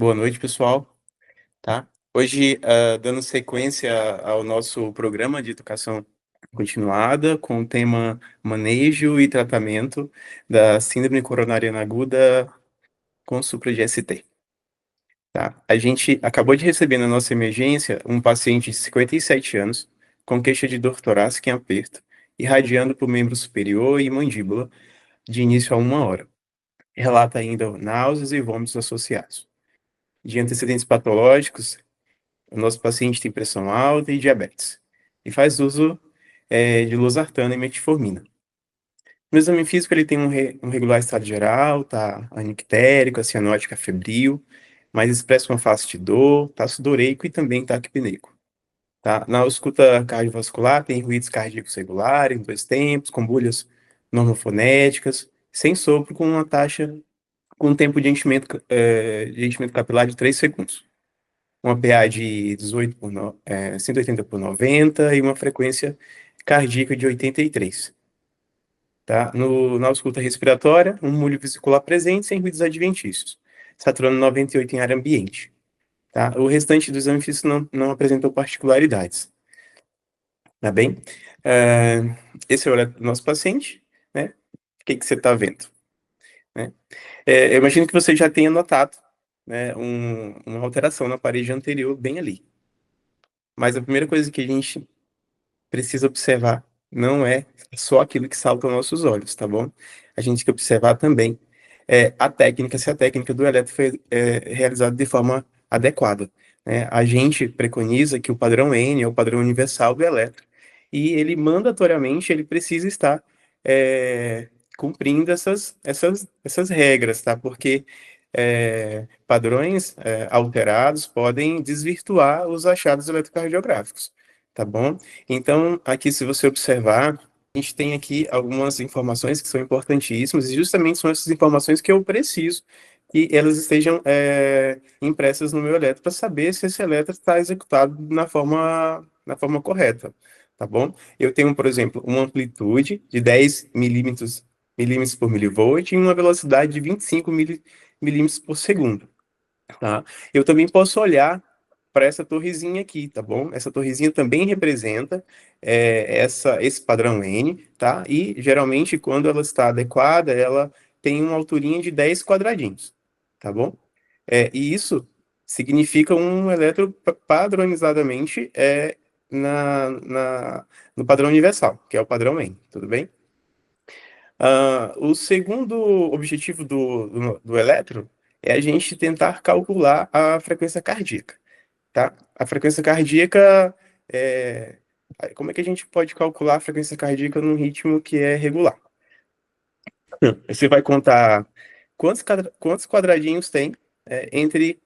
Boa noite, pessoal. Tá? Hoje, dando sequência ao nosso programa de educação continuada, com o tema Manejo e Tratamento da Síndrome Coronariana Aguda com supra de ST. Tá? A gente acabou de receber na nossa emergência um paciente de 57 anos com queixa de dor torácica em aperto, irradiando para o membro superior e mandíbula de início a 1 hora. Relata ainda náuseas e vômitos associados. De antecedentes patológicos, o nosso paciente tem pressão alta e diabetes. E faz uso de losartana e metformina. No exame físico, ele tem um regular estado geral, tá anictérico, cianótica, febril, mas expressa uma face de dor, tá sudoreico e também taquipneico. Tá? Na ausculta cardiovascular, tem ruídos cardíacos regulares, em dois tempos, com bolhas normofonéticas, sem sopro, com uma taxa, com um tempo de enchimento capilar de 3 segundos. Uma PA de 180 por 90 e uma frequência cardíaca de 83. Tá? Na ausculta respiratória, um múlio vesicular presente sem ruídos adventícios. Saturando 98 em área ambiente. Tá? O restante do exame físico não apresentou particularidades. Tá bem? É, esse é o nosso paciente, né? O que você está vendo? Né? Eu imagino que você já tenha notado, né, uma alteração na parede anterior bem ali. Mas a primeira coisa que a gente precisa observar não é só aquilo que salta aos nossos olhos, tá bom? A gente tem que observar também a técnica, se a técnica do eletro foi realizada de forma adequada, né? A gente preconiza que o padrão N é o padrão universal do eletro e ele mandatoriamente ele precisa estar é, cumprindo essas regras, tá? Porque padrões alterados podem desvirtuar os achados eletrocardiográficos, tá bom? Então, aqui, se você observar, a gente tem aqui algumas informações que são importantíssimas, e justamente são essas informações que eu preciso que elas estejam impressas no meu eletro para saber se esse eletro está executado na forma correta, tá bom? Eu tenho, por exemplo, uma amplitude de 10 milímetros por milivolt e uma velocidade de 25 milímetros por segundo, tá? Eu também posso olhar para essa torrezinha aqui, tá bom? Essa torrezinha também representa esse padrão N, tá? E geralmente, quando ela está adequada, ela tem uma alturinha de 10 quadradinhos, tá bom? E isso significa um eletro padronizadamente no padrão universal, que é o padrão N, tudo bem? O segundo objetivo do eletro é a gente tentar calcular a frequência cardíaca, tá? A frequência cardíaca, é... como é que a gente pode calcular a frequência cardíaca num ritmo que é regular? Você vai contar quantos quadradinhos tem entre,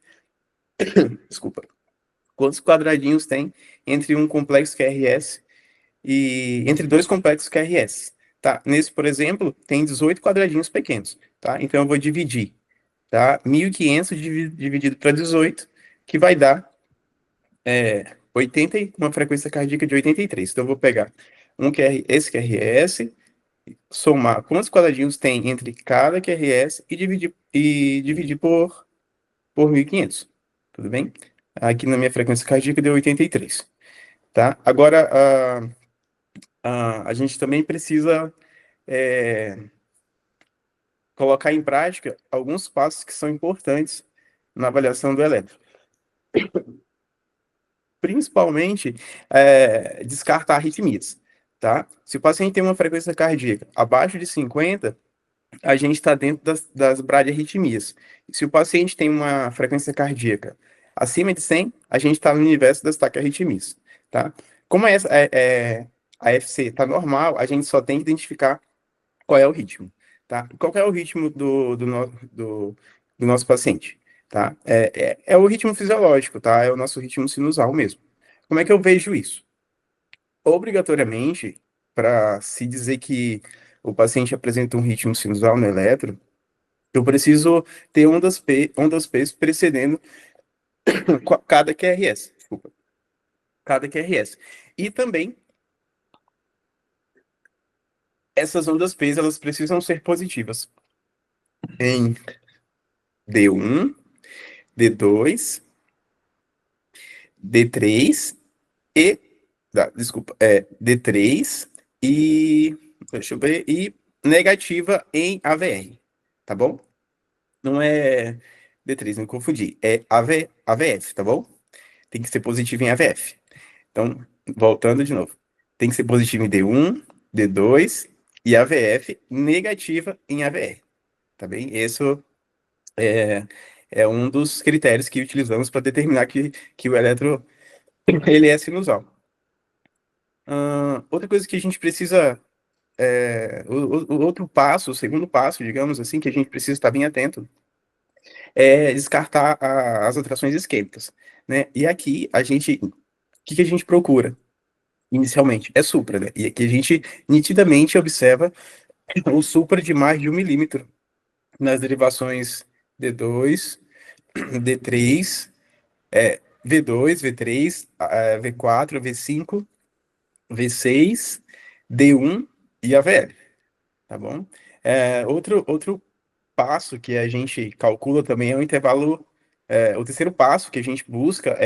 desculpa, quantos quadradinhos tem entre um complexo QRS e entre dois complexos QRS, tá? Nesse, por exemplo, tem 18 quadradinhos pequenos, tá? Então eu vou dividir, tá? 1.500 dividido para 18, que vai dar uma frequência cardíaca de 83. Então, eu vou pegar esse QRS, somar quantos quadradinhos tem entre cada QRS e dividir por 1.500. Tudo bem? Aqui na minha frequência cardíaca deu 83. Tá? Agora, a gente também precisa é, colocar em prática alguns passos que são importantes na avaliação do eletro. Principalmente descartar arritmias, tá? Se o paciente tem uma frequência cardíaca abaixo de 50, a gente está dentro das bradiarritmias. Se o paciente tem uma frequência cardíaca acima de 100, a gente está no universo das taquiarritmias, tá? Como a FC está normal, a gente só tem que identificar qual é o ritmo, tá? Qual é o ritmo do nosso paciente, tá? É o ritmo fisiológico, tá? É o nosso ritmo sinusal mesmo. Como é que eu vejo isso? Obrigatoriamente, para se dizer que o paciente apresenta um ritmo sinusal no eletro, eu preciso ter ondas P precedendo cada QRS, desculpa, cada QRS. E também, essas ondas P, elas precisam ser positivas em D1, D2, D3 e. Desculpa, D3 e. Deixa eu ver. E negativa em AVR, tá bom? Não é D3, não confundi. É AVF, tá bom? Tem que ser positivo em AVF. Então, voltando de novo. Tem que ser positivo em D1, D2 e AVF negativa em AVR, tá bem? Esse é, é um dos critérios que utilizamos para determinar que o elétron ele é sinusal. Outra coisa que a gente precisa, o outro passo, o segundo passo, digamos assim, que a gente precisa estar bem atento, é descartar as atrações isquêmicas, né? E aqui o que a gente procura inicialmente? É supra, né? E aqui a gente nitidamente observa o supra de mais de 1 milímetro nas derivações D2, D3, V2, V3, V4, V5, V6, D1 e AVL, tá bom? Outro passo que a gente calcula também é o intervalo. O terceiro passo que a gente busca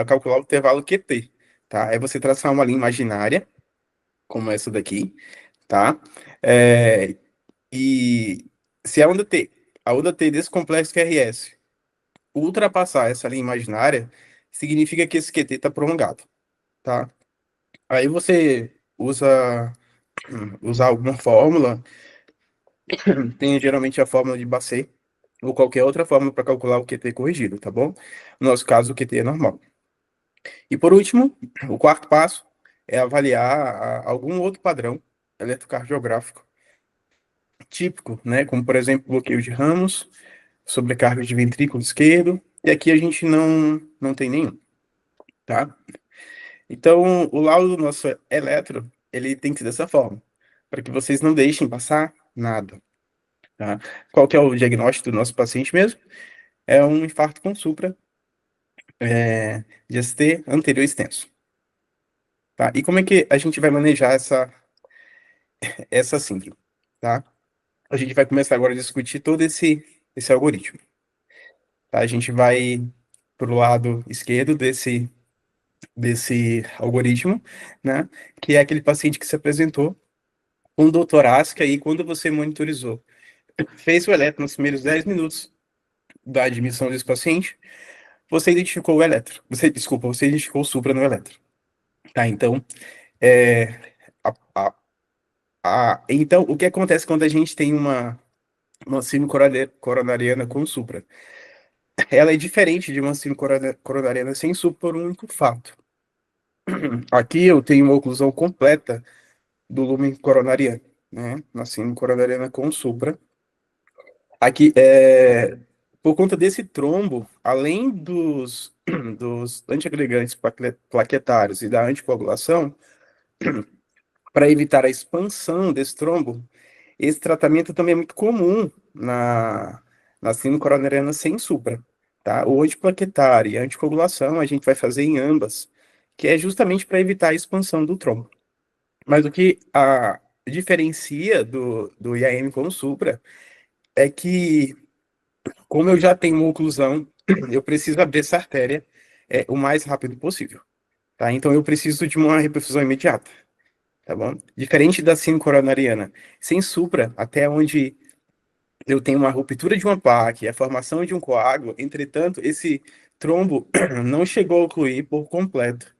calcular o intervalo QT, tá? É você traçar uma linha imaginária, como essa daqui, tá? É, e se a onda T desse complexo QRS ultrapassar essa linha imaginária, significa que esse QT está prolongado, tá? Aí você usa alguma fórmula, tem geralmente a fórmula de Basset, ou qualquer outra forma para calcular o QT corrigido, tá bom? No nosso caso, o QT é normal. E por último, o quarto passo é avaliar algum outro padrão eletrocardiográfico típico, né? Como, por exemplo, bloqueio de ramos, sobrecarga de ventrículo esquerdo, e aqui a gente não tem nenhum, tá? Então, o laudo do nosso eletro, ele tem que ser dessa forma, para que vocês não deixem passar nada, tá? Qual que é o diagnóstico do nosso paciente mesmo? É um infarto com supra, de ST anterior extenso, tá? E como é que a gente vai manejar essa síndrome, tá? A gente vai começar agora a discutir todo esse algoritmo, tá? A gente vai para o lado esquerdo desse algoritmo, né? Que é aquele paciente que se apresentou com dor torácica e quando você monitorizou, fez o eletro nos primeiros 10 minutos da admissão desse paciente, você identificou o eletro. Desculpa, você identificou o supra no eletro. Tá, então, é, a- a- então, o que acontece quando a gente tem uma síndrome coronariana com supra? Ela é diferente de uma síndrome coronariana sem supra por um único fato. Aqui eu tenho uma oclusão completa do lumen coronariano, né? Na síndrome coronariana com supra. Aqui, por conta desse trombo, além dos antiagregantes plaquetários e da anticoagulação, para evitar a expansão desse trombo, esse tratamento também é muito comum na síndrome coronariana sem supra, tá? O antiplaquetário e a anticoagulação a gente vai fazer em ambas, que é justamente para evitar a expansão do trombo. Mas o que diferencia do IAM com o supra é que, como eu já tenho uma oclusão, eu preciso abrir essa artéria o mais rápido possível, tá? Então eu preciso de uma reperfusão imediata, tá bom? Diferente da síndrome coronariana, sem supra, até onde eu tenho uma ruptura de uma placa e a formação de um coágulo, entretanto, esse trombo não chegou a ocluir por completo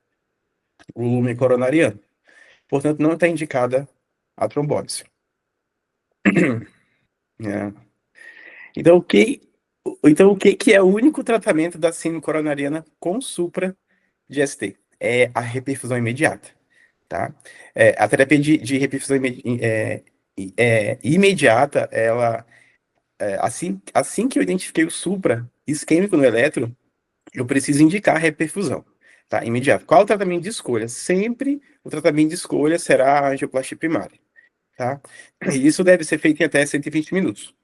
o lumen coronariano. Portanto, não está indicada a trombólise, né? Então, o que é o único tratamento da síndrome coronariana com supra de ST? É a reperfusão imediata, tá? A terapia de reperfusão imediata, ela, assim que eu identifiquei o supra isquêmico no eletro, eu preciso indicar a reperfusão, tá? Imediato. Qual o tratamento de escolha? Sempre o tratamento de escolha será a angioplastia primária, tá? E isso deve ser feito em até 120 minutos.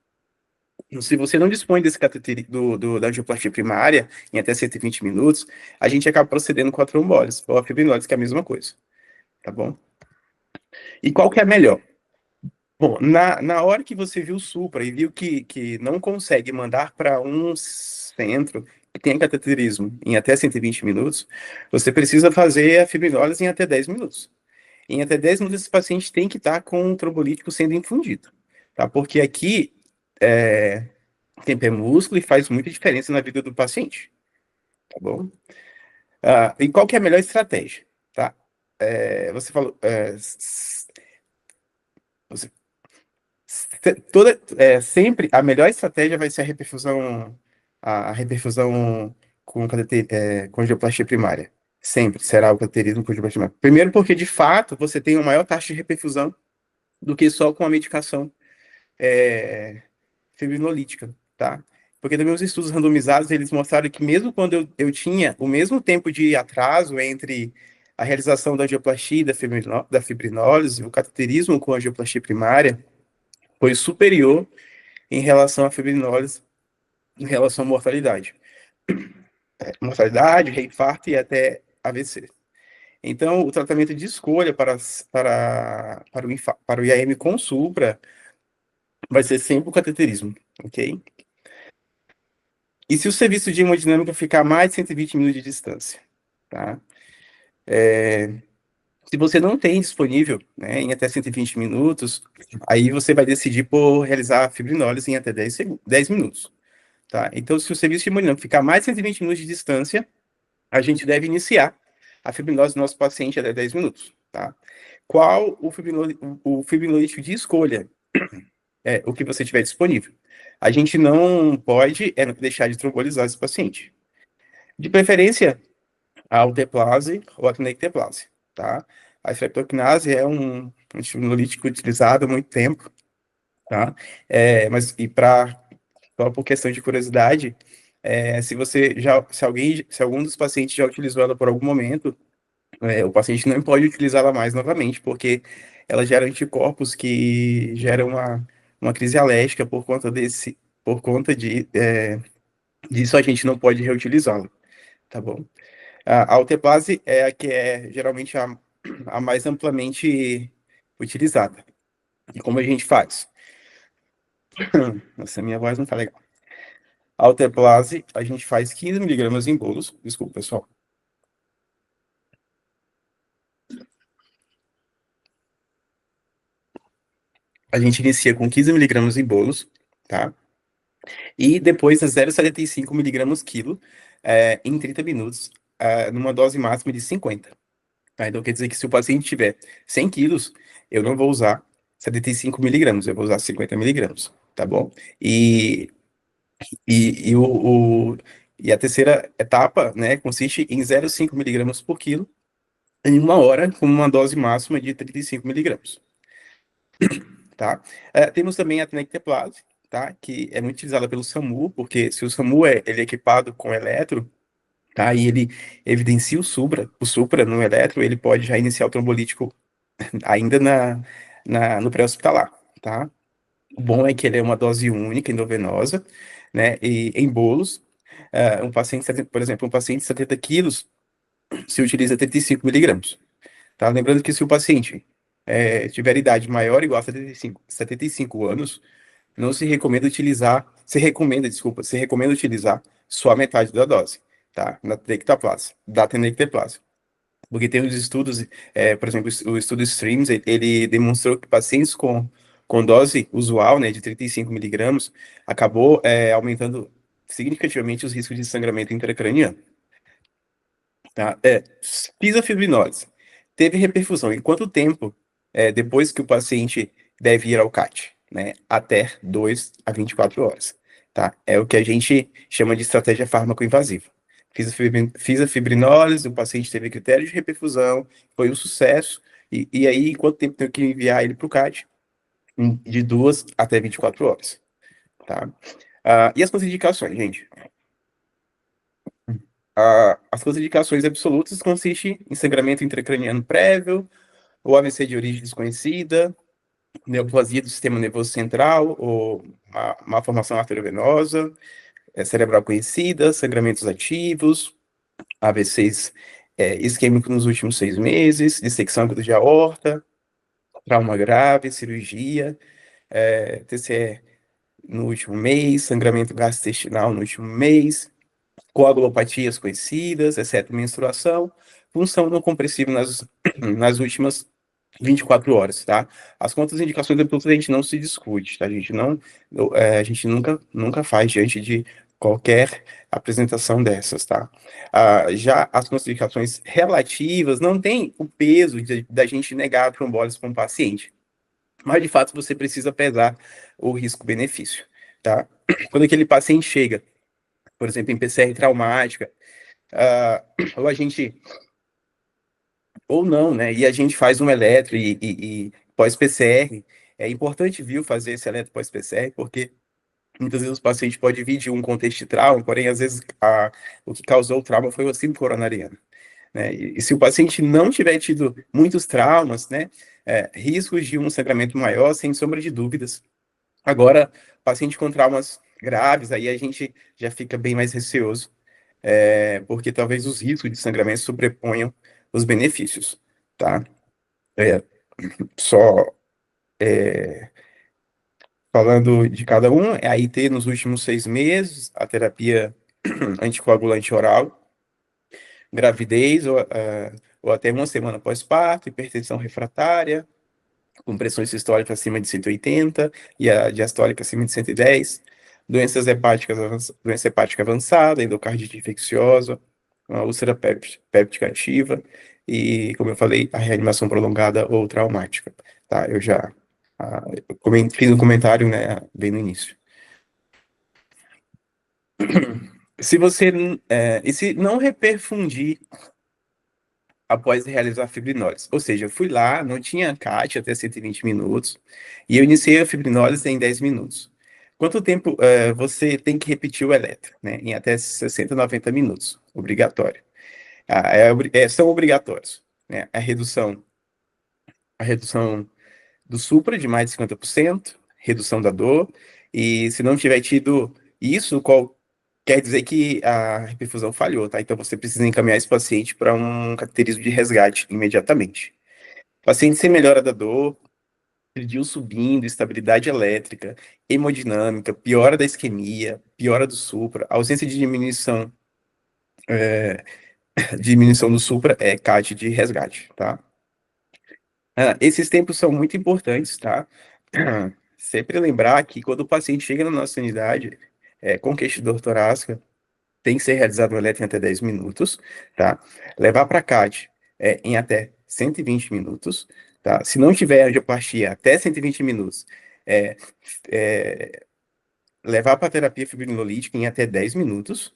Se você não dispõe desse cateter da angioplastia primária em até 120 minutos, a gente acaba procedendo com a trombólise ou a fibrinólise, que é a mesma coisa, tá bom? E qual que é melhor? Bom, na hora que você viu o supra e viu que não consegue mandar para centro, que tem cateterismo em até 120 minutos, você precisa fazer a fibrinólise em até 10 minutos. Em até 10 minutos, esse paciente tem que estar com o trombolítico sendo infundido, tá? Porque aqui tempo é músculo e faz muita diferença na vida do paciente, tá bom? E qual que é a melhor estratégia, tá? Você falou, você sempre a melhor estratégia vai ser a reperfusão com angioplastia primária. Sempre será o cateterismo com angioplastia primária. Primeiro porque, de fato, você tem uma maior taxa de reperfusão do que só com a medicação é, fibrinolítica, tá? Porque também os estudos randomizados, eles mostraram que mesmo quando eu tinha o mesmo tempo de atraso entre a realização da angioplastia e da fibrinólise, o cateterismo com angioplastia primária foi superior em relação à fibrinólise, em relação à mortalidade. Mortalidade, reinfarto e até AVC. Então, o tratamento de escolha para o IAM com supra vai ser sempre o cateterismo, ok? E se o serviço de hemodinâmica ficar a mais de 120 minutos de distância, tá? Se você não tem disponível, né, em até 120 minutos, aí você vai decidir por realizar a fibrinólise em até 10 minutos, tá? Então, se o serviço de hemodinâmica ficar a mais de 120 minutos de distância, a gente deve iniciar a fibrinose do nosso paciente até 10 minutos, tá? Qual o fibrinolítico de escolha? É o que você tiver disponível. A gente não pode deixar de trombolizar esse paciente. De preferência, a alteplase ou a tenecteplase, tá? A streptokinase é um antifibrolítico utilizado há muito tempo, tá? Mas, só por questão de curiosidade, se algum dos pacientes já utilizou ela por algum momento, o paciente não pode utilizá-la mais novamente, porque ela gera anticorpos que geram uma crise alérgica por conta disso a gente não pode reutilizá-la, tá bom? A alteplase é a que é geralmente a mais amplamente utilizada. E como a gente faz? Nossa, minha voz não tá legal. A alteplase, a gente faz 15 miligramas em bolos. Desculpa, pessoal. A gente inicia com 15 miligramas em bolos, tá? E depois a 0,75 miligramas quilo em 30 minutos, numa dose máxima de 50. Tá? Então quer dizer que se o paciente tiver 100 quilos, eu não vou usar 75 miligramas, eu vou usar 50 miligramas, tá bom? E, e, e, o, o- e a terceira etapa, né, consiste em 0,5 miligramas por quilo em uma hora, com uma dose máxima de 35 miligramas, tá? Temos também a tenecteplase, tá? Que é muito utilizada pelo SAMU, porque se o SAMU ele é equipado com eletro, tá? E ele evidencia o supra no eletro, ele pode já iniciar o trombolítico ainda no pré-hospitalar, tá? O bom é que ele é uma dose única, endovenosa, né? E em bolos, por exemplo, um paciente de 70 quilos se utiliza 35 miligramas, tá? Lembrando que se o paciente tiver idade maior ou igual a 75 anos, não se recomenda utilizar, se recomenda utilizar só a metade da dose, tá? Da tenecteplase. Porque tem os estudos, por exemplo, o estudo STREAMS, ele demonstrou que pacientes com dose usual, né, de 35 miligramas, acabou aumentando significativamente os riscos de sangramento intracraniano. Tá? Fibrinoise. Teve reperfusão. Em quanto tempo depois que o paciente deve ir ao CAT? Né? Até 2 a 24 horas. Tá? É o que a gente chama de estratégia fármaco-invasiva. Fiz a fibrinólise, o paciente teve critério de reperfusão, foi um sucesso, e aí, quanto tempo tenho que enviar ele para o CAT? De 2 até 24 horas. Tá? E as contraindicações, gente? As contraindicações absolutas consistem em sangramento intracraniano prévio, ou AVC de origem desconhecida, neoplasia do sistema nervoso central, ou uma formação arteriovenosa, cerebral conhecida, sangramentos ativos, AVCs isquêmicos nos últimos 6 meses, dissecção aguda de aorta, trauma grave, cirurgia, TCE no último mês, sangramento gastrointestinal no último mês, coagulopatias conhecidas, exceto menstruação, punção não compressiva nas últimas 24 horas, tá? As contraindicações absolutas a gente não se discute, tá? A gente nunca faz diante de qualquer apresentação dessas, tá? Já as contraindicações relativas não tem o peso da gente negar a trombólise para um paciente, mas de fato você precisa pesar o risco-benefício, tá? Quando aquele paciente chega, por exemplo, em PCR traumática, ah, ou a gente, ou não, né? E a gente faz um eletro e pós-PCR. É importante, viu, fazer esse eletro pós-PCR, porque muitas vezes o paciente pode vir de um contexto de trauma, porém, às vezes, o que causou o trauma foi o síndrome coronariano, né? E se o paciente não tiver tido muitos traumas, né, riscos de um sangramento maior, sem sombra de dúvidas. Agora, paciente com traumas graves, aí a gente já fica bem mais receoso, porque talvez os riscos de sangramento sobreponham os benefícios, tá? É, só falando de cada um, é a IT nos últimos 6 meses, a terapia anticoagulante oral, gravidez ou até uma semana pós-parto, hipertensão refratária, com pressão sistólica acima de 180 e a diastólica acima de 110, doença hepática avançada, endocardite infecciosa, uma úlcera péptica ativa e, como eu falei, a reanimação prolongada ou traumática, tá? Fiz um comentário, né, bem no início. Se você, e se não reperfundir após realizar a fibrinólise. Ou seja, eu fui lá, não tinha CAT até 120 minutos, e eu iniciei a fibrinólise em 10 minutos. Quanto tempo você tem que repetir o eletro? Né? Em até 60, 90 minutos, obrigatório. São obrigatórios. Né? A redução do supra de mais de 50%, redução da dor, e se não tiver tido isso, quer dizer que a reperfusão falhou, tá? Então você precisa encaminhar esse paciente para um cateterismo de resgate imediatamente. Paciente sem melhora da dor, pediu subindo, estabilidade elétrica, hemodinâmica, piora da isquemia, piora do supra, ausência de diminuição do supra é CAT de resgate, tá? Esses tempos são muito importantes, tá? Sempre lembrar que quando o paciente chega na nossa unidade com queixa de dor torácica, tem que ser realizado um eletro em até 10 minutos, tá? Levar para CAT em até 120 minutos, tá? Se não tiver angioplastia, até 120 minutos, é, é, levar para terapia fibrinolítica em até 10 minutos,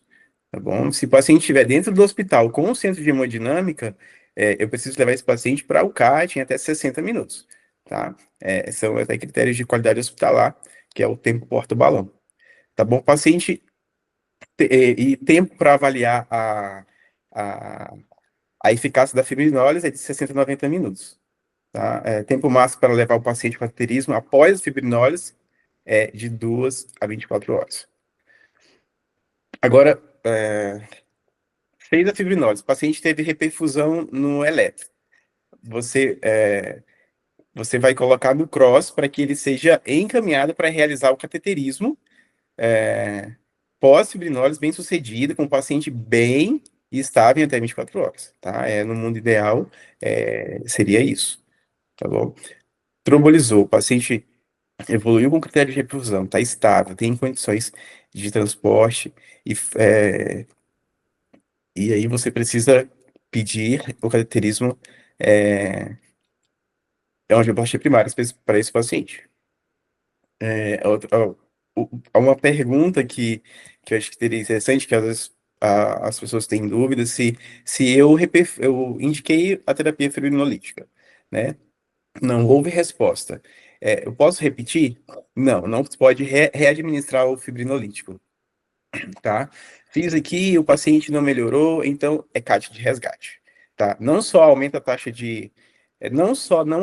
tá bom? Se o paciente estiver dentro do hospital com o centro de hemodinâmica, eu preciso levar esse paciente para o CAT em até 60 minutos, tá? São até critérios de qualidade hospitalar, que é o tempo porta-balão, tá bom? Paciente e tempo para avaliar a, a eficácia da fibrinólise é de 60 a 90 minutos. Tá? Tempo máximo para levar o paciente com cateterismo após a fibrinólise é de 2 a 24 horas. Agora, fez a fibrinólise, o paciente teve reperfusão no eletro. Você vai colocar no cross para que ele seja encaminhado para realizar o cateterismo pós-fibrinólise bem sucedida, com o paciente bem estável em até 24 horas, tá? No mundo ideal, seria isso, tá bom? Trombolizou, o paciente evoluiu com critério de reperfusão, tá estável, tem condições de transporte, e aí você precisa pedir o cateterismo angioplastia primária para esse paciente. Uma pergunta que eu acho que seria interessante, que às vezes as pessoas têm dúvidas, se eu indiquei a terapia fibrinolítica, né? Não houve resposta. Eu posso repetir? Não, não pode readministrar o fibrinolítico, tá? Fiz aqui, o paciente não melhorou, então é CAT de resgate, tá? Não só não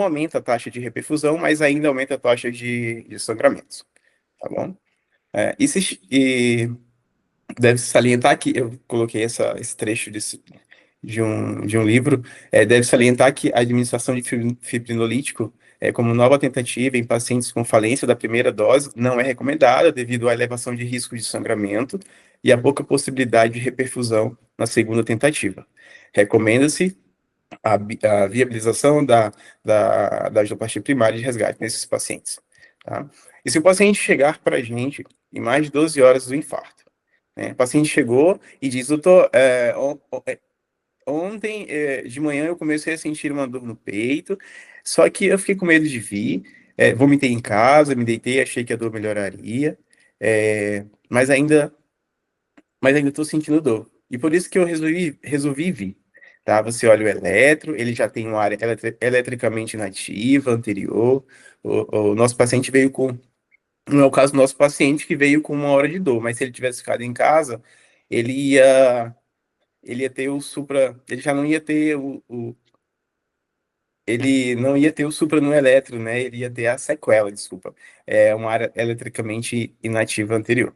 aumenta a taxa de reperfusão, mas ainda aumenta a taxa de sangramentos, tá bom? E deve salientar que eu coloquei esse trecho de um livro, deve salientar que a administração de fibrinolítico como nova tentativa em pacientes com falência da primeira dose, não é recomendada devido à elevação de risco de sangramento e a pouca possibilidade de reperfusão na segunda tentativa. Recomenda-se a viabilização da angioplastia primária de resgate nesses pacientes. Tá? E se o paciente chegar para a gente em mais de 12 horas do infarto, né? O paciente chegou e diz, doutor, ontem de manhã eu comecei a sentir uma dor no peito, só que eu fiquei com medo de vir, vomitei em casa, me deitei, achei que a dor melhoraria, mas ainda estou sentindo dor. E por isso que eu resolvi vir. Tá? Você olha o eletro, ele já tem uma área eletricamente inativa anterior. O nosso paciente veio com. Não é o caso do nosso paciente que veio com 1 hora de dor, mas se ele tivesse ficado em casa, ele ia, ele ia ter o supra. Ele já não ia ter ele não ia ter o supra no eletro, né? Ele ia ter a sequela, desculpa. É uma área eletricamente inativa anterior.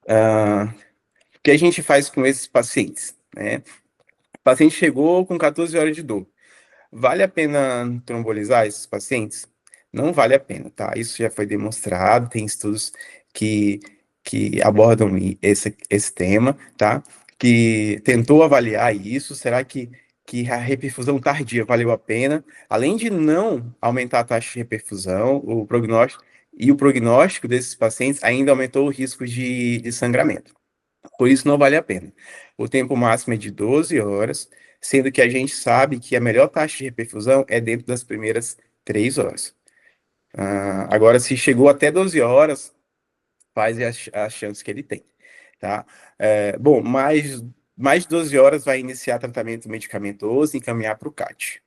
O que a gente faz com esses pacientes, né? O paciente chegou com 14 horas de dor. Vale a pena trombolizar esses pacientes? Não vale a pena, tá? Isso já foi demonstrado, tem estudos que, que abordam esse tema, tá? Que tentou avaliar isso. Será que a reperfusão tardia valeu a pena? Além de não aumentar a taxa de reperfusão, o prognóstico desses pacientes ainda aumentou o risco de sangramento. Por isso não vale a pena. O tempo máximo é de 12 horas, sendo que a gente sabe que a melhor taxa de reperfusão é dentro das primeiras 3 horas. Agora, se chegou até 12 horas, faz as chances que ele tem, tá? Bom, mais de 12 horas vai iniciar tratamento medicamentoso e encaminhar para o CAT.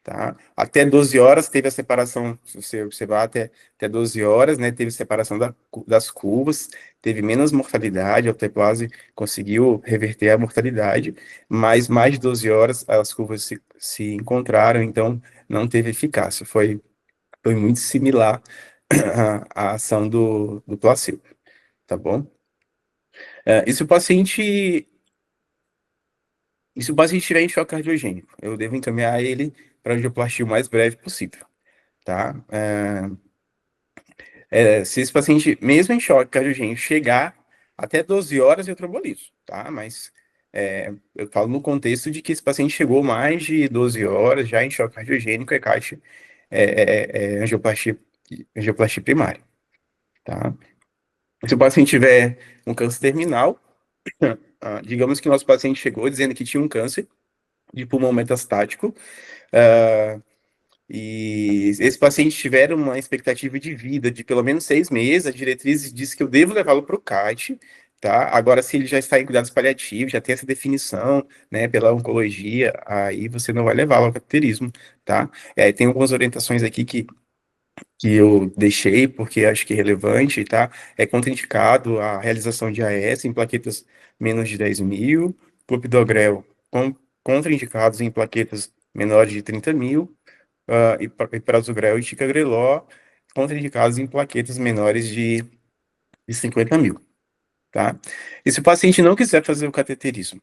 Tá? Até 12 horas teve a separação, se você observar, até 12 horas, né, teve separação das curvas, teve menos mortalidade, a alteplase conseguiu reverter a mortalidade, mas mais de 12 horas as curvas se encontraram, então não teve eficácia, foi muito similar à ação do placebo, tá bom? E se o paciente, estiver em choque cardiogênico, eu devo encaminhar ele para a angioplastia o mais breve possível, tá? Se esse paciente, mesmo em choque cardiogênico, chegar até 12 horas, eu trombolizo, tá? Mas eu falo no contexto de que esse paciente chegou mais de 12 horas já em choque cardiogênico, ECAT, angioplastia primária, tá? Se o paciente tiver um câncer terminal, digamos que o nosso paciente chegou dizendo que tinha um câncer de pulmão metastático, ah, e esse paciente tiver uma expectativa de vida de pelo menos 6 meses, a diretriz diz que eu devo levá-lo para o CAT, tá? Agora, se ele já está em cuidados paliativos, já tem essa definição, né, pela oncologia, aí você não vai levá-lo ao cateterismo, tá? Tem algumas orientações aqui que eu deixei, porque acho que é relevante, tá? É contraindicado a realização de AS em plaquetas menos de 10.000, clopidogrel contraindicados em plaquetas menores de 30.000, e prasugrel e ticagrelor, contraindicados em plaquetas menores de 50.000, tá? E se o paciente não quiser fazer o cateterismo,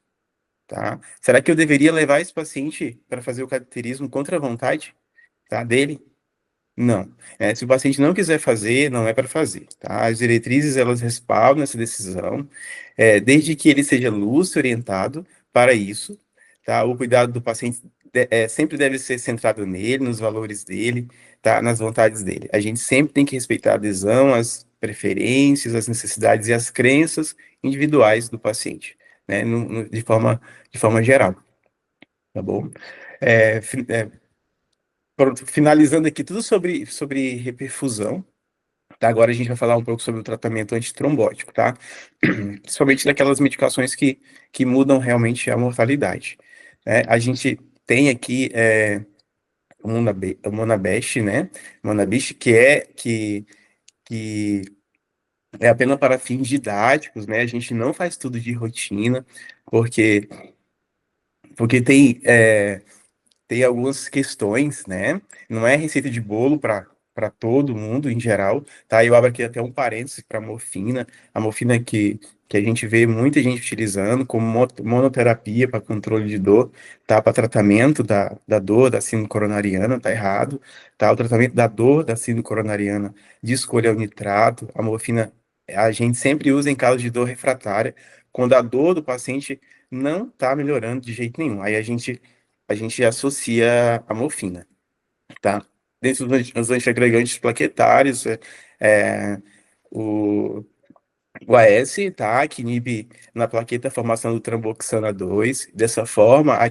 tá? Será que eu deveria levar esse paciente para fazer o cateterismo contra a vontade, tá, dele? Não. Se o paciente não quiser fazer, não é para fazer, tá? As diretrizes, elas respaldam essa decisão, desde que ele seja lúcido, orientado para isso, tá? O cuidado do paciente sempre deve ser centrado nele, nos valores dele, tá? Nas vontades dele. A gente sempre tem que respeitar a adesão, as preferências, as necessidades e as crenças individuais do paciente, né? De forma geral, tá bom? É, Pronto, finalizando aqui tudo sobre reperfusão, tá? Agora a gente vai falar um pouco sobre o tratamento antitrombótico, tá? Principalmente daquelas medicações que mudam realmente a mortalidade, né? A gente tem aqui o Monabest, né? Monabest, que é apenas para fins didáticos, né? A gente não faz estudo de rotina, porque, porque tem algumas questões, né? Não é receita de bolo para todo mundo em geral, tá? Eu abro aqui até um parênteses para a morfina que a gente vê muita gente utilizando como monoterapia para controle de dor, tá? Para tratamento da dor da síndrome coronariana, tá errado, tá? O tratamento da dor da síndrome coronariana de escolha é o nitrato, a morfina a gente sempre usa em caso de dor refratária, quando a dor do paciente não está melhorando de jeito nenhum. Aí a gente associa a morfina, tá? Dentro dos antiagregantes plaquetários, é, o, o AS, tá? Que inibe na plaqueta a formação do tromboxana 2, dessa forma, a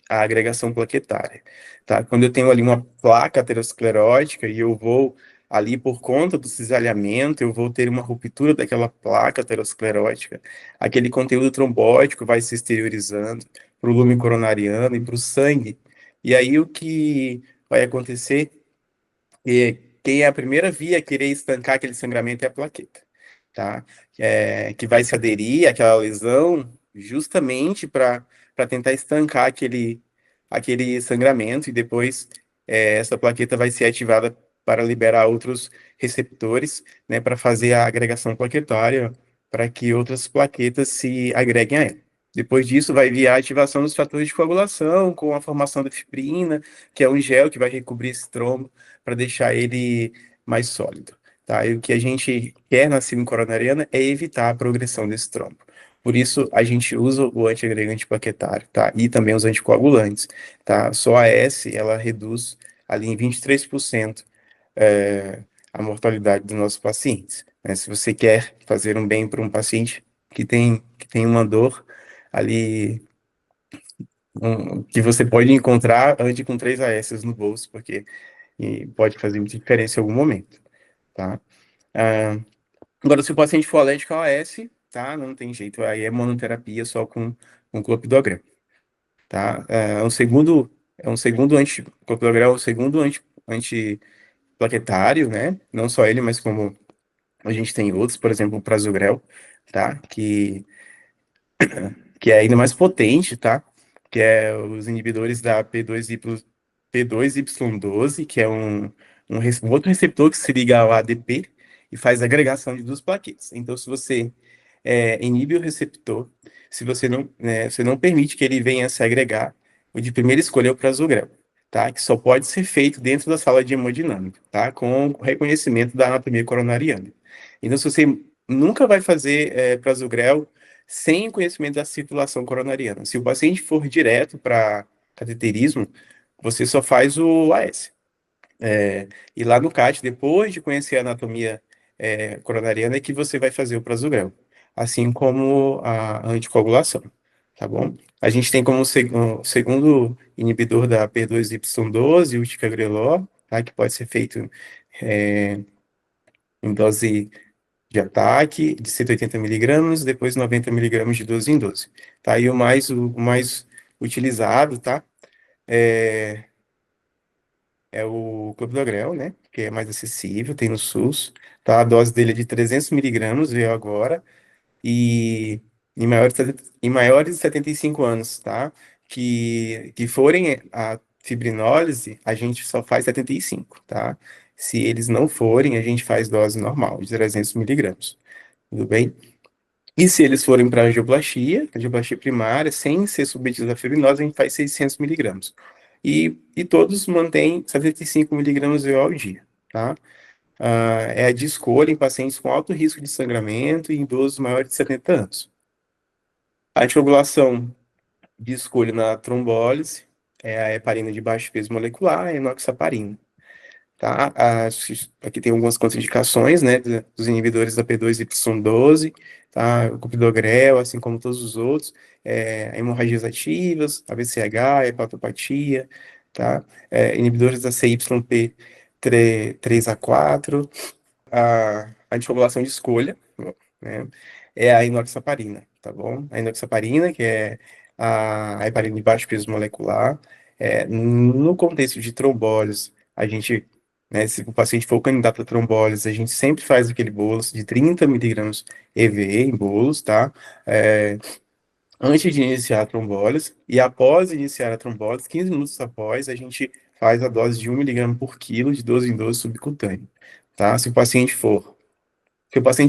agregação plaquetária, tá? Quando eu tenho ali uma placa aterosclerótica e eu vou ali por conta do cisalhamento, eu vou ter uma ruptura daquela placa aterosclerótica, aquele conteúdo trombótico vai se exteriorizando para o lume coronariano e para o sangue. E aí o que vai acontecer é quem é a primeira via a querer estancar aquele sangramento é a plaqueta, tá? Que vai se aderir àquela lesão justamente para tentar estancar aquele sangramento e depois essa plaqueta vai ser ativada para liberar outros receptores, né, para fazer a agregação plaquetária para que outras plaquetas se agreguem a ela. Depois disso, vai vir a ativação dos fatores de coagulação, com a formação da fibrina, que é um gel que vai recobrir esse trombo para deixar ele mais sólido. Tá? E o que a gente quer na síndrome coronariana é evitar a progressão desse trombo. Por isso, a gente usa o antiagregante plaquetário, tá? E também os anticoagulantes, tá? Só a S, ela reduz ali em 23% a mortalidade dos nossos pacientes, né? Se você quer fazer um bem para um paciente que tem uma dor ali, que você pode encontrar, ande com 3 AS no bolso, porque pode fazer muita diferença em algum momento, tá? Ah, agora, se o paciente for alérgico ao AS, tá? Não tem jeito, aí é monoterapia só com clopidogrel, tá? Clopidogrel é o segundo antiplaquetário, né? Não só ele, mas como a gente tem outros, por exemplo, o prasugrel, tá? Que é ainda mais potente, tá? Que é os inibidores da P2Y12, que é um outro receptor que se liga ao ADP e faz agregação de duas plaquetas. Então, se você inibe o receptor, se você não permite que ele venha se agregar, o de primeira escolha é o prasugrel, tá? Que só pode ser feito dentro da sala de hemodinâmica, tá? Com o reconhecimento da anatomia coronariana. Então, se você nunca vai fazer prasugrel sem conhecimento da circulação coronariana. Se o paciente for direto para cateterismo, você só faz o AS. E lá no CAT, depois de conhecer a anatomia coronariana, é que você vai fazer o prasugrel, assim como a anticoagulação, tá bom? A gente tem como segundo inibidor da P2Y12 o ticagrelor, tá? Que pode ser feito em dose de ataque de 180 miligramas, depois 90 miligramas de 12 em 12. Tá? E o mais utilizado, tá? É o clopidogrel, né? Que é mais acessível, tem no SUS. Tá? A dose dele é de 300 miligramas, veio agora. E em maiores de 75 anos, tá? Que forem a fibrinólise, a gente só faz 75, tá? Se eles não forem, a gente faz dose normal, de 300 miligramas. Tudo bem? E se eles forem para angioplastia primária, sem ser submetidos à fibrinose, a gente faz 600 miligramas. E todos mantêm 75 miligramas VO ao dia, tá? É a de escolha em pacientes com alto risco de sangramento e em idosos maiores de 70 anos. A anticoagulação de escolha na trombólise é a heparina de baixo peso molecular, a enoxaparina. Tá? Aqui tem algumas contraindicações, né, dos inibidores da P2Y12, tá? O clopidogrel, assim como todos os outros, hemorragias ativas, AVCH, hepatopatia, tá? Inibidores da CYP3A4, a anticoagulação de escolha, né, é a inoxaparina, tá bom? A inoxaparina, que é a heparina de baixo peso molecular, no contexto de trombólise, a gente, né, se o paciente for candidato a trombólise, a gente sempre faz aquele bolus de 30 miligramas EV em bolos, tá? Antes de iniciar a trombólise e após iniciar a trombólise, 15 minutos após, a gente faz a dose de 1 mg por quilo de 12 em 12 subcutâneo, tá? Se o paciente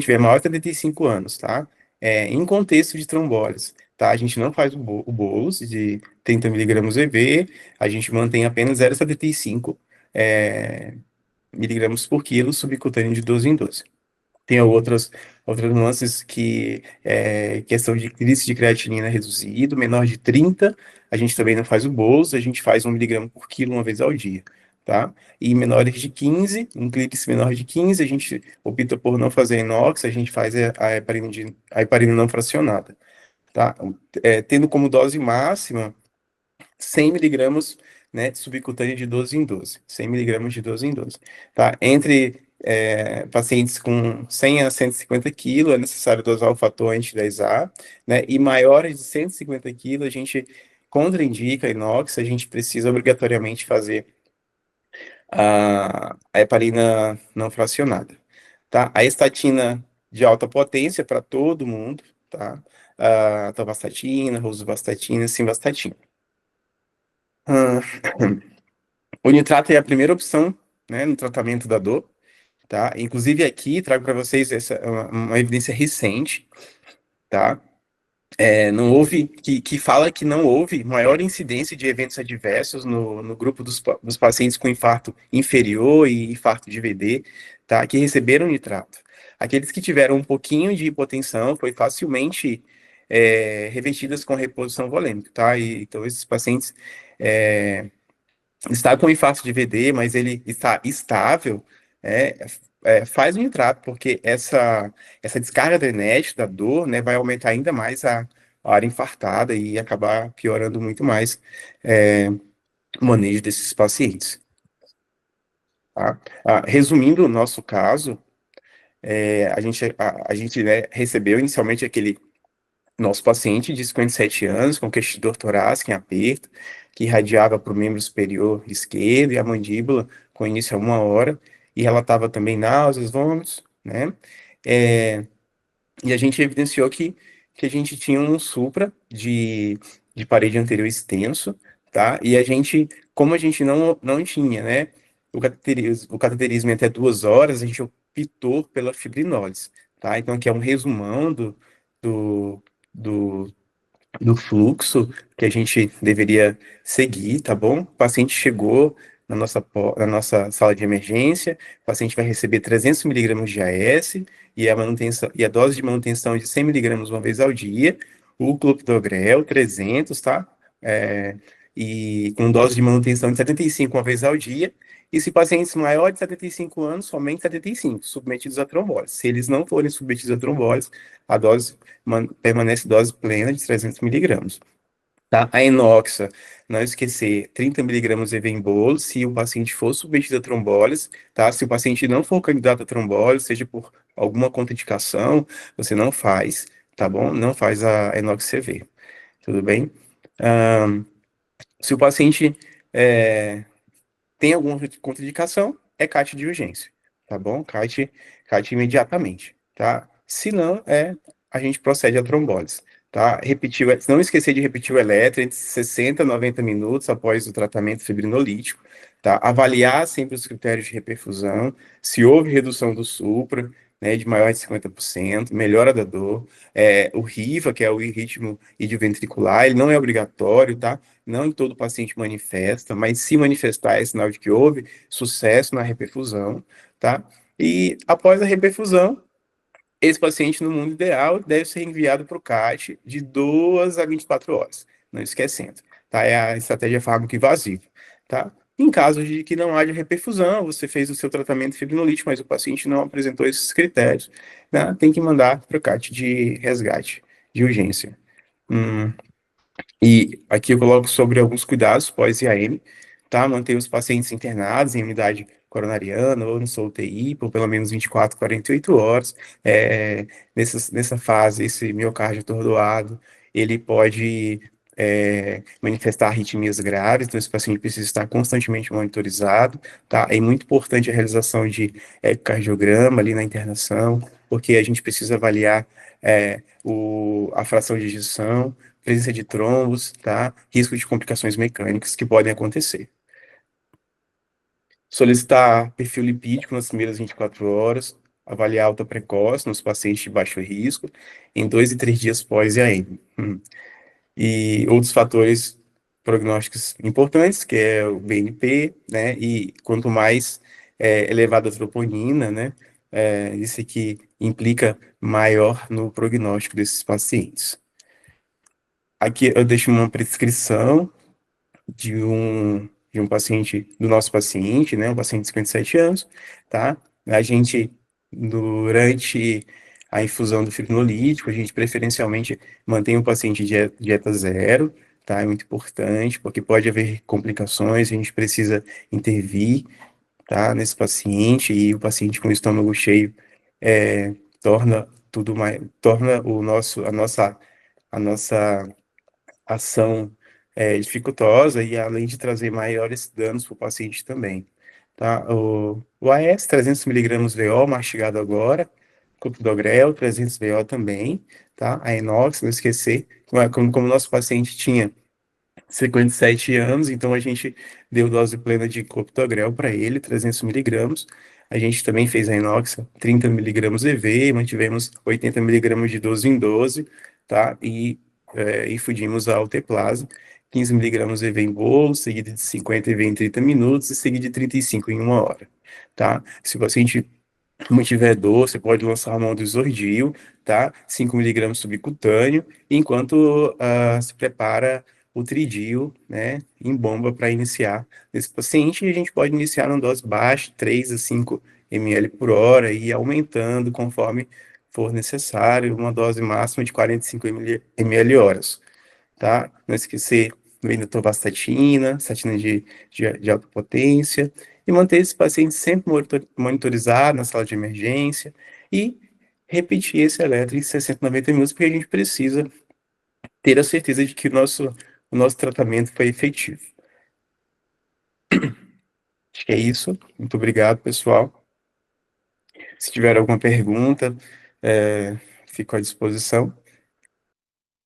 tiver maior de 75 anos, tá? Em contexto de trombólise, tá? A gente não faz o bolus de 30 miligramas EV, a gente mantém apenas 0,75 miligramas por quilo subcutâneo de 12 em 12. Tem outras nuances que questão de índice de creatinina reduzido, menor de 30, a gente também não faz o bolus, a gente faz 1 mg por quilo uma vez ao dia, tá? E menores de 15, um clínice menor de 15, a gente opta por não fazer inox, a gente faz a heparina não fracionada, tá? Tendo como dose máxima 100 miligramas, né, subcutânea de 12 em 12, 100 miligramas de 12 em 12, tá? Entre pacientes com 100 a 150 quilos, é necessário dosar o fator anti-10A, né, e maiores de 150 quilos, a gente contraindica a inox, a gente precisa obrigatoriamente fazer a heparina não fracionada, tá? A estatina de alta potência para todo mundo, tá? A atorvastatina, rosuvastatina, simvastatina. Ah, o nitrato é a primeira opção, né, no tratamento da dor, tá? Inclusive aqui trago para vocês uma evidência recente, tá? Não houve, que fala que não houve maior incidência de eventos adversos no grupo dos pacientes com infarto inferior e infarto de VD, tá? Que receberam nitrato. Aqueles que tiveram um pouquinho de hipotensão foi facilmente revertidas com reposição volêmica, tá? Então esses pacientes é, está com infarto de VD, mas ele está estável, faz um nitrato, porque essa descarga adrenérgica da dor, né, vai aumentar ainda mais a área infartada e acabar piorando muito mais é, o manejo desses pacientes. Tá? Resumindo o nosso caso, a gente né, recebeu inicialmente aquele nosso paciente de 57 anos, com queixo torácico em aperto, que irradiava para o membro superior esquerdo e a mandíbula com início a 1 hora, e relatava também náuseas, vômitos, né? É, e a gente evidenciou que a gente tinha um supra de parede anterior extenso, tá? E como a gente não tinha, né? O cateterismo em até 2 horas, a gente optou pela fibrinólise, tá? Então, aqui é um resumão do, do, do fluxo que a gente deveria seguir, tá bom? O paciente chegou na nossa sala de emergência, o paciente vai receber 300 miligramas de AS e a dose de manutenção de 100 miligramas uma vez ao dia, o clopidogrel 300, tá? É, e com dose de manutenção de 75 uma vez ao dia, e se pacientes maiores de 75 anos, somente 75, submetidos a trombólise. Se eles não forem submetidos a trombólise, a dose permanece dose plena de 300 miligramas. Tá? A inoxa, não esquecer, 30 miligramas EV em bolo, se o paciente for submetido a trombólise, tá? Se o paciente não for candidato a trombólise, seja por alguma contraindicação, você não faz, tá bom? Não faz a inox CV, tudo bem? Ahn, Se o paciente tem alguma contraindicação, é CAT de urgência, tá bom? CAT imediatamente, tá? Se não, a gente procede à trombólise, tá? Não esquecer de repetir o eletro entre 60 e 90 minutos após o tratamento fibrinolítico, tá? Avaliar sempre os critérios de reperfusão, se houve redução do supra, né, de maior de 50%, melhora da dor, o RIVA, que é o ritmo idioventricular, ele não é obrigatório, tá? Não em todo paciente manifesta, mas se manifestar é sinal de que houve sucesso na reperfusão, tá? E após a reperfusão, esse paciente, no mundo ideal, deve ser enviado para o CAT de 2 a 24 horas, não esquecendo, tá? É a estratégia fármaco-invasiva, tá? Em caso de que não haja reperfusão, você fez o seu tratamento fibrinolítico, mas o paciente não apresentou esses critérios, né? Tem que mandar para o CAT de resgate, de urgência. Hum, e aqui eu coloco sobre alguns cuidados pós-IAM, tá? Manter os pacientes internados em unidade coronariana ou no sua UTI por pelo menos 24, 48 horas. Nessa fase, esse miocárdio atordoado, ele pode manifestar arritmias graves, então esse paciente precisa estar constantemente monitorizado, tá? É muito importante a realização de ecocardiograma ali na internação, porque a gente precisa avaliar a fração de ejeção, presença de trombos, tá? Risco de complicações mecânicas que podem acontecer. solicitar perfil lipídico nas primeiras 24 horas, avaliar alta precoce nos pacientes de baixo risco, em 2 e 3 dias pós-IAM. E outros fatores prognósticos importantes, que é o BNP, né? E quanto mais elevada a troponina, né? Isso aqui implica maior no prognóstico desses pacientes. Aqui eu deixo uma prescrição de um paciente, do nosso paciente, né, um paciente de 57 anos, tá? A gente, durante a infusão do fibrinolítico, a gente preferencialmente mantém o paciente de dieta zero, tá? É muito importante, porque pode haver complicações, a gente precisa intervir, tá, nesse paciente, e o paciente com o estômago cheio torna tudo mais, torna a nossa ação dificultosa e além de trazer maiores danos para o paciente também, tá? O AS 300 miligramas VO mastigado agora, clopidogrel 300 VO também, tá? A inox, não esquecer, como nosso paciente tinha 57 anos, então a gente deu dose plena de clopidogrel para ele, 300 miligramas. A gente também fez a inox 30 miligramas EV, mantivemos 80 miligramas de 12 em 12, tá? E infundimos a alteplase, 15 miligramas EV em bolo, seguido de 50 EV em 30 minutos e seguido de 35 em 1 hora, tá? Se o paciente mantiver dor, você pode lançar a mão do Isordil, tá? 5 miligramas subcutâneo, enquanto se prepara o Tridil, né, em bomba para iniciar nesse paciente, e a gente pode iniciar numa dose baixa, 3 a 5 ml por hora, e ir aumentando conforme for necessário, uma dose máxima de 45 ml horas, tá? Não esquecer do atorvastatina, statina de alta potência, e manter esse paciente sempre monitorizado na sala de emergência, e repetir esse eletro em 60, 90 minutos, porque a gente precisa ter a certeza de que o nosso tratamento foi efetivo. Acho que é isso. Muito obrigado, pessoal. Se tiver alguma pergunta, fico à disposição.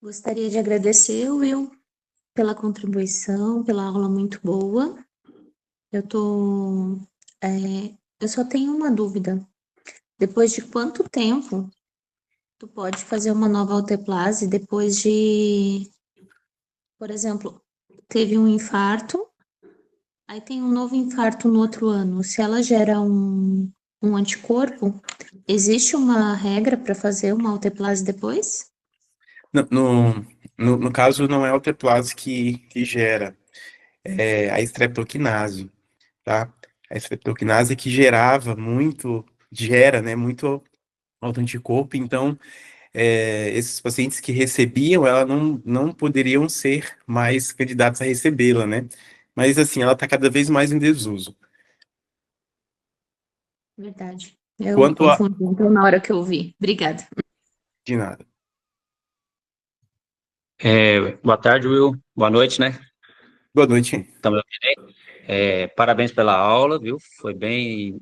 Gostaria de agradecer, Will, pela contribuição, pela aula muito boa. Eu tô, eu só tenho uma dúvida. Depois de quanto tempo tu pode fazer uma nova alteplase depois de, por exemplo, teve um infarto, aí tem um novo infarto no outro ano. Se ela gera um anticorpo, existe uma regra para fazer uma alteplase depois? No, no, no caso, não é a alteplase que gera, é a streptokinase, tá? A streptokinase que gera, né, muito autoanticorpo, então, esses pacientes que recebiam, ela não poderiam ser mais candidatos a recebê-la, né? Mas, assim, ela está cada vez mais em desuso. Verdade. Eu Quanto a... confundi então na hora que eu vi. Obrigada. De nada. Boa tarde, Will. Boa noite, né? Boa noite. Estamos aqui. Parabéns pela aula, viu? Foi bem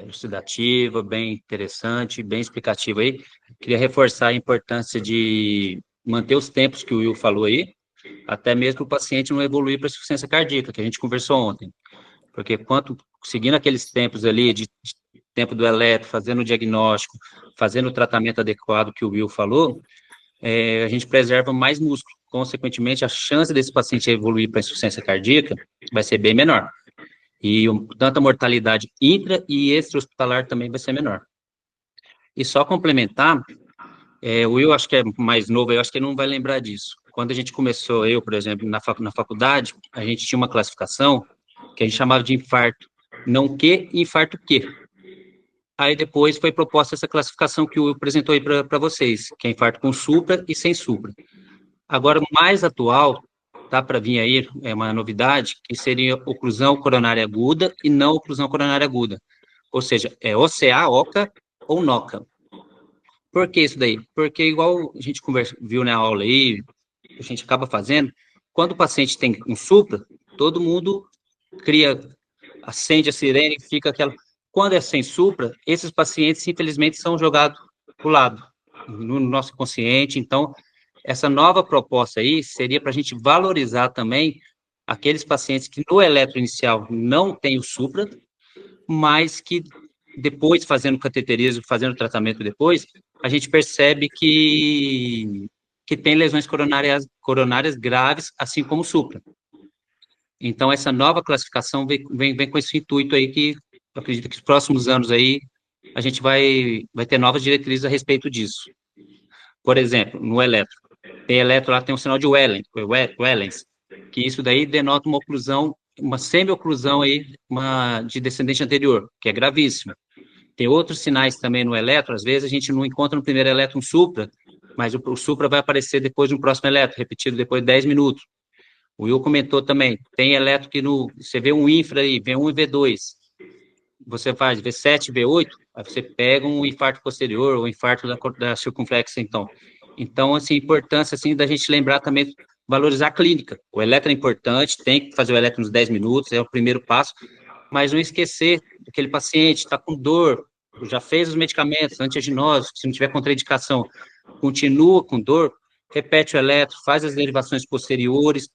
elucidativa, bem interessante, bem explicativa aí. Queria reforçar a importância de manter os tempos que o Will falou aí, até mesmo para o paciente não evoluir para insuficiência cardíaca, que a gente conversou ontem. Porque seguindo aqueles tempos ali, de tempo do eletro, fazendo o diagnóstico, fazendo o tratamento adequado que o Will falou, a gente preserva mais músculo. Consequentemente, a chance desse paciente evoluir para insuficiência cardíaca vai ser bem menor. E tanto a mortalidade intra e extra-hospitalar também vai ser menor. E só complementar, o Will, acho que é mais novo, eu acho que ele não vai lembrar disso. Quando a gente começou, eu, por exemplo, na faculdade, a gente tinha uma classificação que a gente chamava de infarto não Q e infarto Q. Aí depois foi proposta essa classificação que o Will apresentou aí para vocês, que é infarto com supra e sem supra. Agora, o mais atual, tá para vir aí, é uma novidade, que seria oclusão coronária aguda e não oclusão coronária aguda. Ou seja, é OCA, OCA ou NOCA. Por que isso daí? Porque, igual a gente viu na aula aí, a gente acaba fazendo, quando o paciente tem um supra, todo mundo acende a sirene, fica aquela... Quando é sem supra, esses pacientes, infelizmente, são jogados para o lado, no nosso consciente. Então, essa nova proposta aí seria para a gente valorizar também aqueles pacientes que no eletro inicial não tem o supra, mas que depois, fazendo cateterismo, fazendo tratamento depois, a gente percebe que tem lesões coronárias graves, assim como o supra. Então, essa nova classificação vem com esse intuito aí que eu acredito que nos próximos anos aí a gente vai ter novas diretrizes a respeito disso. Por exemplo, no eletro. Tem eletro lá, tem um sinal de Wellens, que isso daí denota uma oclusão, uma semi-oclusão aí, de descendente anterior, que é gravíssimo. Tem outros sinais também no eletro, às vezes a gente não encontra no primeiro eletro um supra, mas o supra vai aparecer depois de um próximo eletro, repetido depois de 10 minutos. O Will comentou também, tem eletro que você vê um infra aí, V1 e V2, você faz V7, V8, aí você pega um infarto posterior, ou infarto da circunflexa, então. Então, assim, a importância, assim, da gente lembrar também, valorizar a clínica. O eletro é importante, tem que fazer o eletro nos 10 minutos, é o primeiro passo, mas não esquecer daquele paciente está com dor, já fez os medicamentos antiaginósicos, se não tiver contraindicação, continua com dor, repete o eletro, faz as derivações posteriores,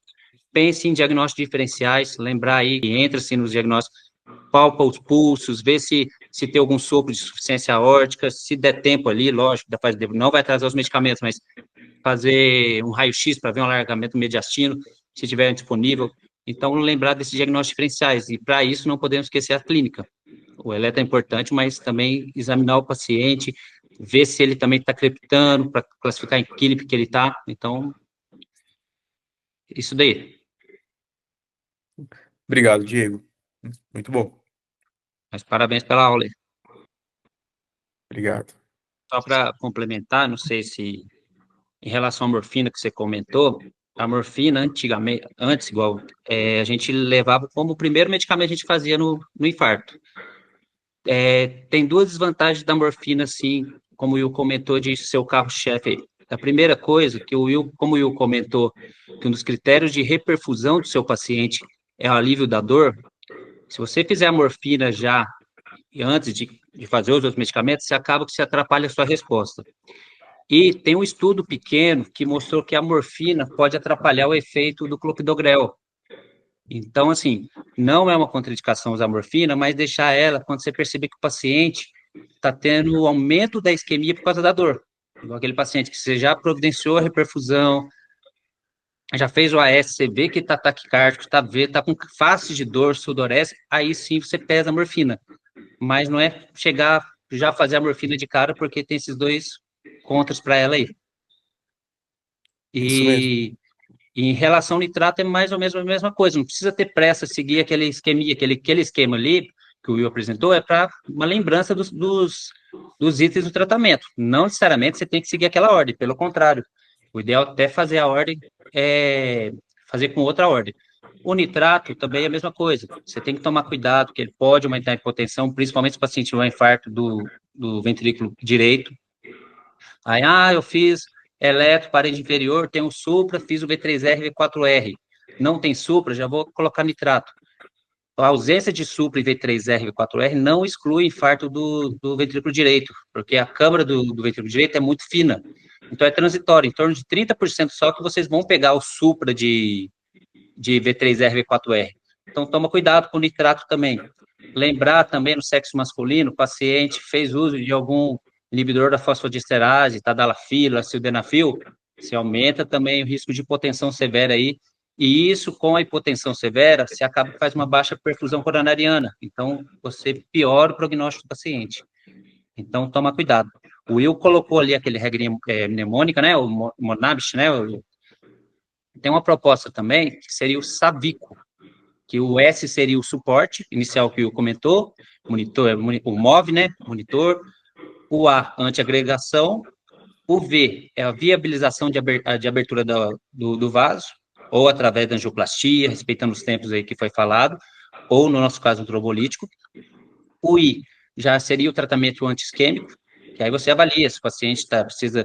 pense em diagnósticos diferenciais, lembrar aí, entra-se nos diagnósticos, palpa os pulsos, vê se tem algum sopro de insuficiência aórtica, se der tempo ali, lógico, não vai atrasar os medicamentos, mas fazer um raio-x para ver um alargamento mediastino, se tiver disponível. Então, lembrar desses diagnósticos diferenciais, e para isso não podemos esquecer a clínica. O eletro é importante, mas também examinar o paciente, ver se ele também está crepitando, para classificar em que ele está. Então, isso daí. Obrigado, Diego. Muito bom. Mas parabéns pela aula. Obrigado. Só para complementar, não sei se em relação à morfina que você comentou, a morfina antigamente, antes igual, a gente levava como o primeiro medicamento que a gente fazia no infarto. Tem duas desvantagens da morfina, assim, como o Will comentou, de ser o carro-chefe. A primeira coisa, como o Will comentou, que um dos critérios de reperfusão do seu paciente é o alívio da dor, se você fizer a morfina já antes de fazer os outros medicamentos, você acaba que se atrapalha a sua resposta. E tem um estudo pequeno que mostrou que a morfina pode atrapalhar o efeito do clopidogrel. Então, assim, não é uma contraindicação usar morfina, mas deixar ela quando você perceber que o paciente está tendo aumento da isquemia por causa da dor. Igual aquele paciente que você já providenciou a reperfusão, já fez o AS, você vê que está taquicárdico, está com face de dor, sudorese, aí sim você pesa a morfina. Mas não é chegar já fazer a morfina de cara, porque tem esses dois contras para ela aí. Isso mesmo. E em relação ao nitrato é mais ou menos a mesma coisa, não precisa ter pressa, seguir aquele esqueminha, aquele esquema ali que o Will apresentou, é para uma lembrança dos itens do tratamento. Não necessariamente você tem que seguir aquela ordem, pelo contrário. O ideal é até fazer a ordem, fazer com outra ordem. O nitrato também é a mesma coisa. Você tem que tomar cuidado, que ele pode aumentar a hipotensão, principalmente se o paciente tiver um infarto do ventrículo direito. Aí, eu fiz eletro, parede inferior, tem um supra, fiz o V3R, V4R. Não tem supra, já vou colocar nitrato. A ausência de supra e V3R, V4R não exclui infarto do ventrículo direito, porque a câmara do ventrículo direito é muito fina. Então, é transitório, em torno de 30% só que vocês vão pegar o supra de V3R, V4R. Então, toma cuidado com o nitrato também. Lembrar também no sexo masculino, o paciente fez uso de algum inibidor da fosfodiesterase, tadalafila, sildenafil, se aumenta também o risco de hipotensão severa aí, e isso com a hipotensão severa, você acaba que faz uma baixa perfusão coronariana, então você piora o prognóstico do paciente. Então, toma cuidado. O Will colocou ali aquele regrinha mnemônica, né, o Monabit, né, tem uma proposta também, que seria o Savico, que o S seria o suporte inicial que o comentou, monitor, o MOV, né, monitor, o A, antiagregação, o V é a viabilização de abertura do vaso, ou através da angioplastia, respeitando os tempos aí que foi falado, ou, no nosso caso, um trombolítico. O I já seria o tratamento anti-isquêmico, que aí você avalia se o paciente precisa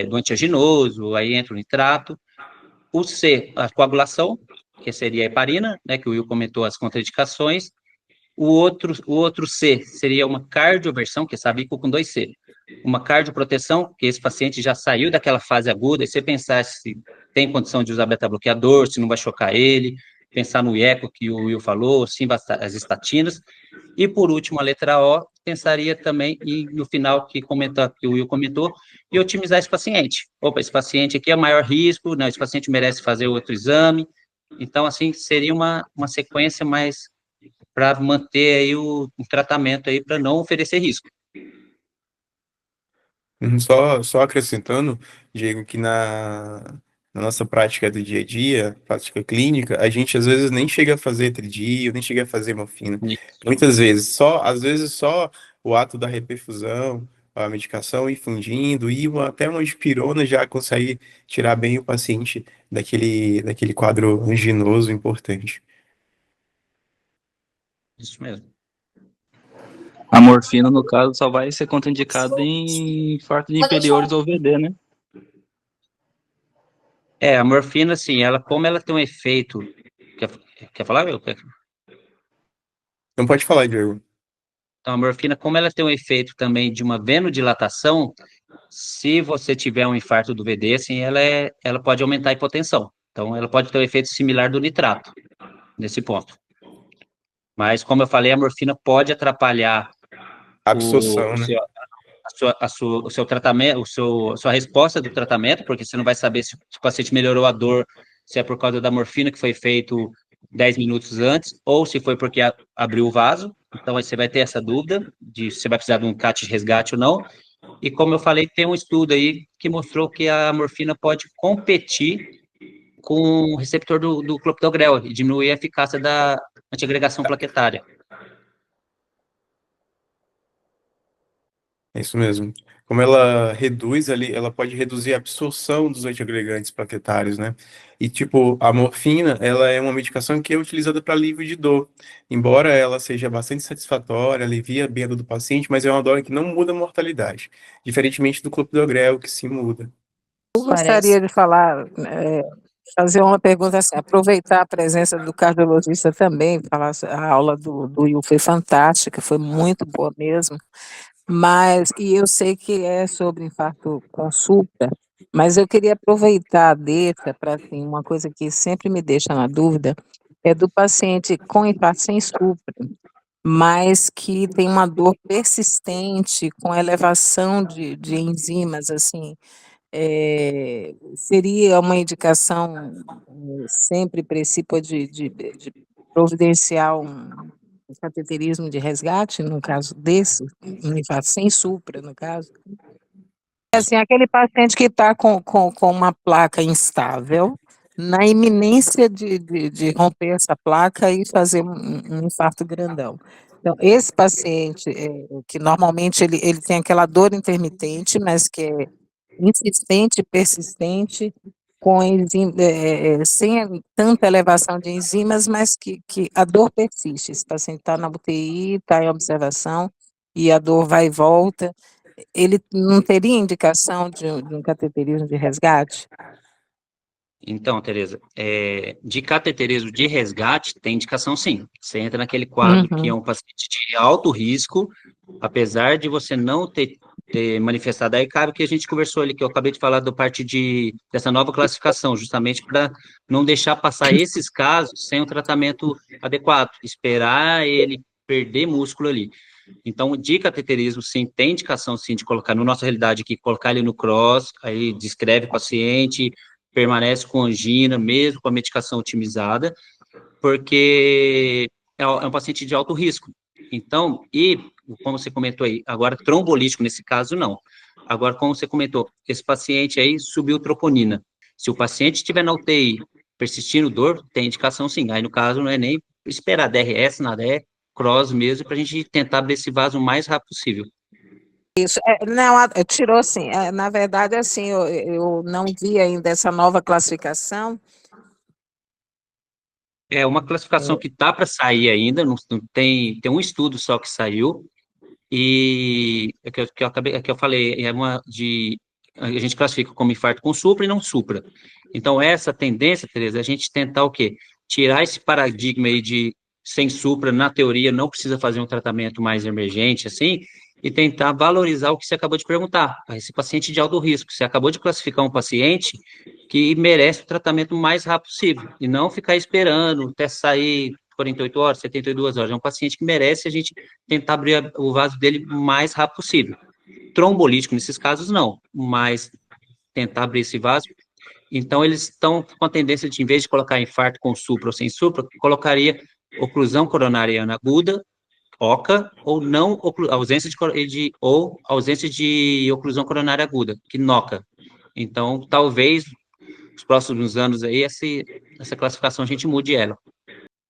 do antiaginoso, aí entra o nitrato. O C, a coagulação, que seria a heparina, né, que o Will comentou as contraindicações. O outro C seria uma cardioversão, que é Savico com 2C. uma cardioproteção, que esse paciente já saiu daquela fase aguda, e você pensar se tem condição de usar beta-bloqueador, se não vai chocar ele, pensar no eco que o Will falou, sim, as estatinas, e por último, a letra O, pensaria também, e no final que o Will comentou, e otimizar esse paciente. Opa, esse paciente aqui é maior risco, não, esse paciente merece fazer outro exame, então, assim, seria uma sequência mais para manter aí o tratamento aí, para não oferecer risco. Só acrescentando, Diego, que na nossa prática do dia a dia, prática clínica, a gente às vezes nem chega a fazer tridio, nem chega a fazer morfina. Muitas vezes, às vezes só o ato da reperfusão, a medicação infundindo, e até uma dipirona já consegue tirar bem o paciente daquele quadro anginoso importante. Isso mesmo. A morfina, no caso, só vai ser contraindicada em infarto de inferiores ou VD, né? A morfina, assim, como ela tem um efeito... Quer falar, Will? Não pode falar, Diego. Então, a morfina, como ela tem um efeito também de uma venodilatação, se você tiver um infarto do VD, assim, ela pode aumentar a hipotensão. Então, ela pode ter um efeito similar do nitrato, nesse ponto. Mas, como eu falei, a morfina pode atrapalhar A o absorção, né? o seu tratamento, a sua resposta do tratamento, porque você não vai saber se o paciente melhorou a dor, se é por causa da morfina que foi feito 10 minutos antes, ou se foi porque abriu o vaso. Então, aí você vai ter essa dúvida de se você vai precisar de um CAT de resgate ou não. E como eu falei, tem um estudo aí que mostrou que a morfina pode competir com o receptor do clopidogrel e diminuir a eficácia da antiagregação plaquetária. É isso mesmo. Como ela reduz ali, ela pode reduzir a absorção dos antiagregantes plaquetários, né? E tipo, a morfina, ela é uma medicação que é utilizada para alívio de dor. Embora ela seja bastante satisfatória, alivia bem a dor do paciente, mas é uma dor que não muda a mortalidade, diferentemente do clopidogrel, que se muda. Eu gostaria de falar, fazer uma pergunta assim, aproveitar a presença do cardiologista também, falar, a aula do Will foi fantástica, foi muito boa mesmo, e eu sei que é sobre infarto com supra, mas eu queria aproveitar a deixa para, assim, uma coisa que sempre me deixa na dúvida, é do paciente com infarto sem supra, mas que tem uma dor persistente, com elevação de enzimas, assim, seria uma indicação sempre precípua de providenciar um cateterismo de resgate, no caso desse, um infarto sem supra, no caso? Assim, aquele paciente que está com uma placa instável, na iminência de romper essa placa e fazer um infarto grandão. Então, esse paciente, que normalmente ele tem aquela dor intermitente, mas que é insistente, persistente, sem tanta elevação de enzimas, mas que a dor persiste. Esse paciente está na UTI, está em observação, e a dor vai e volta. Ele não teria indicação de um cateterismo de resgate? Então, Tereza, de cateterismo de resgate, tem indicação sim. Você entra naquele quadro que é um paciente de alto risco, apesar de você não ter manifestado. Aí cabe que a gente conversou ali, que eu acabei de falar da parte dessa nova classificação, justamente para não deixar passar esses casos sem o tratamento adequado, esperar ele perder músculo ali. Então, de cateterismo, sim, tem indicação, sim, de colocar, na nossa realidade aqui, colocar ele no cross, aí descreve o paciente, permanece com angina, mesmo com a medicação otimizada, porque é um paciente de alto risco. Então, como você comentou aí, agora trombolítico, nesse caso, não. Agora, como você comentou, esse paciente aí subiu troponina. Se o paciente estiver na UTI, persistindo dor, tem indicação sim. Aí, no caso, não é nem esperar DRS, nada, é cross mesmo, para a gente tentar abrir esse vaso o mais rápido possível. Isso, não, tirou assim, na verdade, assim, eu não vi ainda essa nova classificação. É uma classificação que está para sair ainda, não tem um estudo só que saiu, e que eu falei, a gente classifica como infarto com supra e não supra. Então, essa tendência, Tereza, é a gente tentar o quê? Tirar esse paradigma aí de sem supra, na teoria, não precisa fazer um tratamento mais emergente, assim, e tentar valorizar o que você acabou de perguntar, esse paciente de alto risco. Você acabou de classificar um paciente que merece o tratamento o mais rápido possível, e não ficar esperando até sair 48 horas, 72 horas. É um paciente que merece a gente tentar abrir o vaso dele o mais rápido possível. Trombolítico, nesses casos, não, mas tentar abrir esse vaso. Então, eles estão com a tendência de, em vez de colocar infarto com supra ou sem supra, colocaria oclusão coronariana aguda, OCA, ou não ausência de oclusão coronária aguda, que NOCA. Então, talvez, nos próximos anos aí, essa classificação a gente mude ela.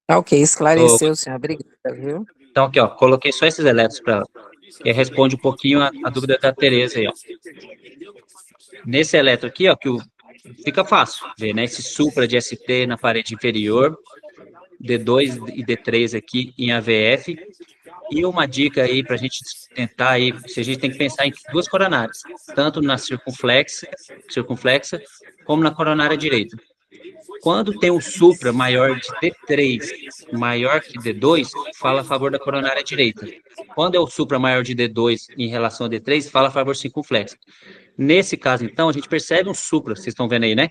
Tá ok, esclareceu, senhor. Obrigada, viu? Então, aqui, ó, coloquei só esses elétrons para que responde um pouquinho a dúvida da Tereza aí, ó. Nesse eletro aqui, ó, fica fácil ver, né? Esse supra de ST na parede inferior, D2 e D3 aqui em AVF. E uma dica aí para a gente tentar aí, se a gente tem que pensar em duas coronárias, tanto na circunflexa, como na coronária direita. Quando tem um supra maior de D3, maior que D2, fala a favor da coronária direita. Quando é o supra maior de D2 em relação a D3, fala a favor circunflexa. Nesse caso, então, a gente percebe um supra, vocês estão vendo aí, né?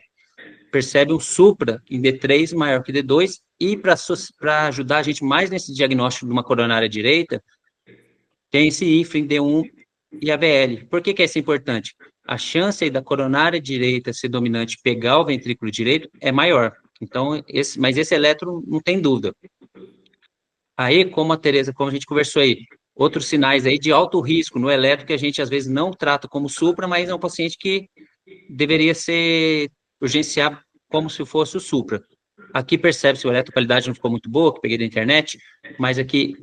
Percebe um supra em D3 maior que D2, e para ajudar a gente mais nesse diagnóstico de uma coronária direita, tem esse IFRA em D1 e AVL. Por que isso é importante? A chance aí da coronária direita ser dominante pegar o ventrículo direito é maior. Então, mas esse eletro não tem dúvida. Aí, como a Tereza, como a gente conversou aí, outros sinais aí de alto risco no eletro que a gente às vezes não trata como supra, mas é um paciente que deveria ser urgenciado como se fosse o supra. Aqui percebe-se a eletroqualidade não ficou muito boa, que peguei da internet, mas aqui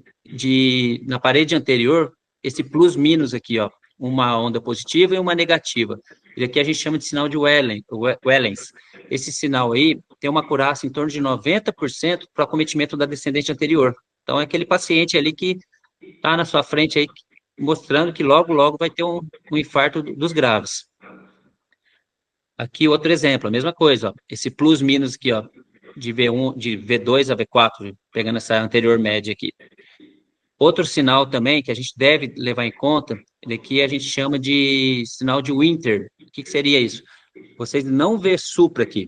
na parede anterior, esse plus-minus aqui, ó, uma onda positiva e uma negativa. E aqui a gente chama de sinal de Wellens. Esse sinal aí tem uma acurácia em torno de 90% para o acometimento da descendente anterior. Então, é aquele paciente ali que está na sua frente aí, mostrando que logo, logo vai ter um infarto dos graves. Aqui outro exemplo, a mesma coisa, ó, esse plus-minus aqui, ó, de V1, de V2 a V4, pegando essa anterior média aqui. Outro sinal também que a gente deve levar em conta, daqui a gente chama de sinal de Winter. O que seria isso? Vocês não vê supra aqui,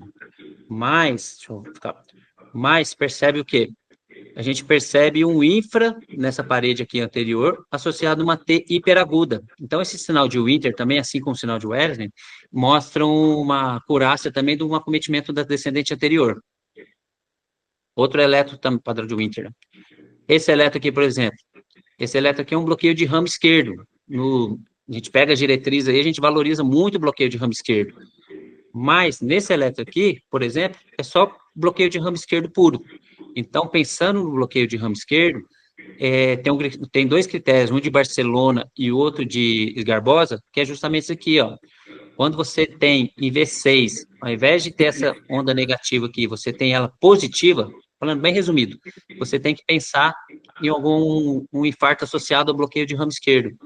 mas percebe o quê? A gente percebe um infra nessa parede aqui anterior, associado a uma T hiperaguda. Então, esse sinal de Winter também, assim como o sinal de Wellesley, mostram uma acurácia também de um acometimento da descendente anterior. Outro eletro também, padrão de Winter. Né? Esse eletro aqui, por exemplo, esse eletro aqui é um bloqueio de ramo esquerdo. A gente pega a diretriz aí, a gente valoriza muito o bloqueio de ramo esquerdo. Mas, nesse eletro aqui, por exemplo, é só bloqueio de ramo esquerdo puro. Então, pensando no bloqueio de ramo esquerdo, tem dois critérios, um de Barcelona e outro de Garbosa, que é justamente isso aqui, ó. Quando você tem em V6, ao invés de ter essa onda negativa aqui, você tem ela positiva, falando bem resumido, você tem que pensar em um infarto associado ao bloqueio de ramo esquerdo.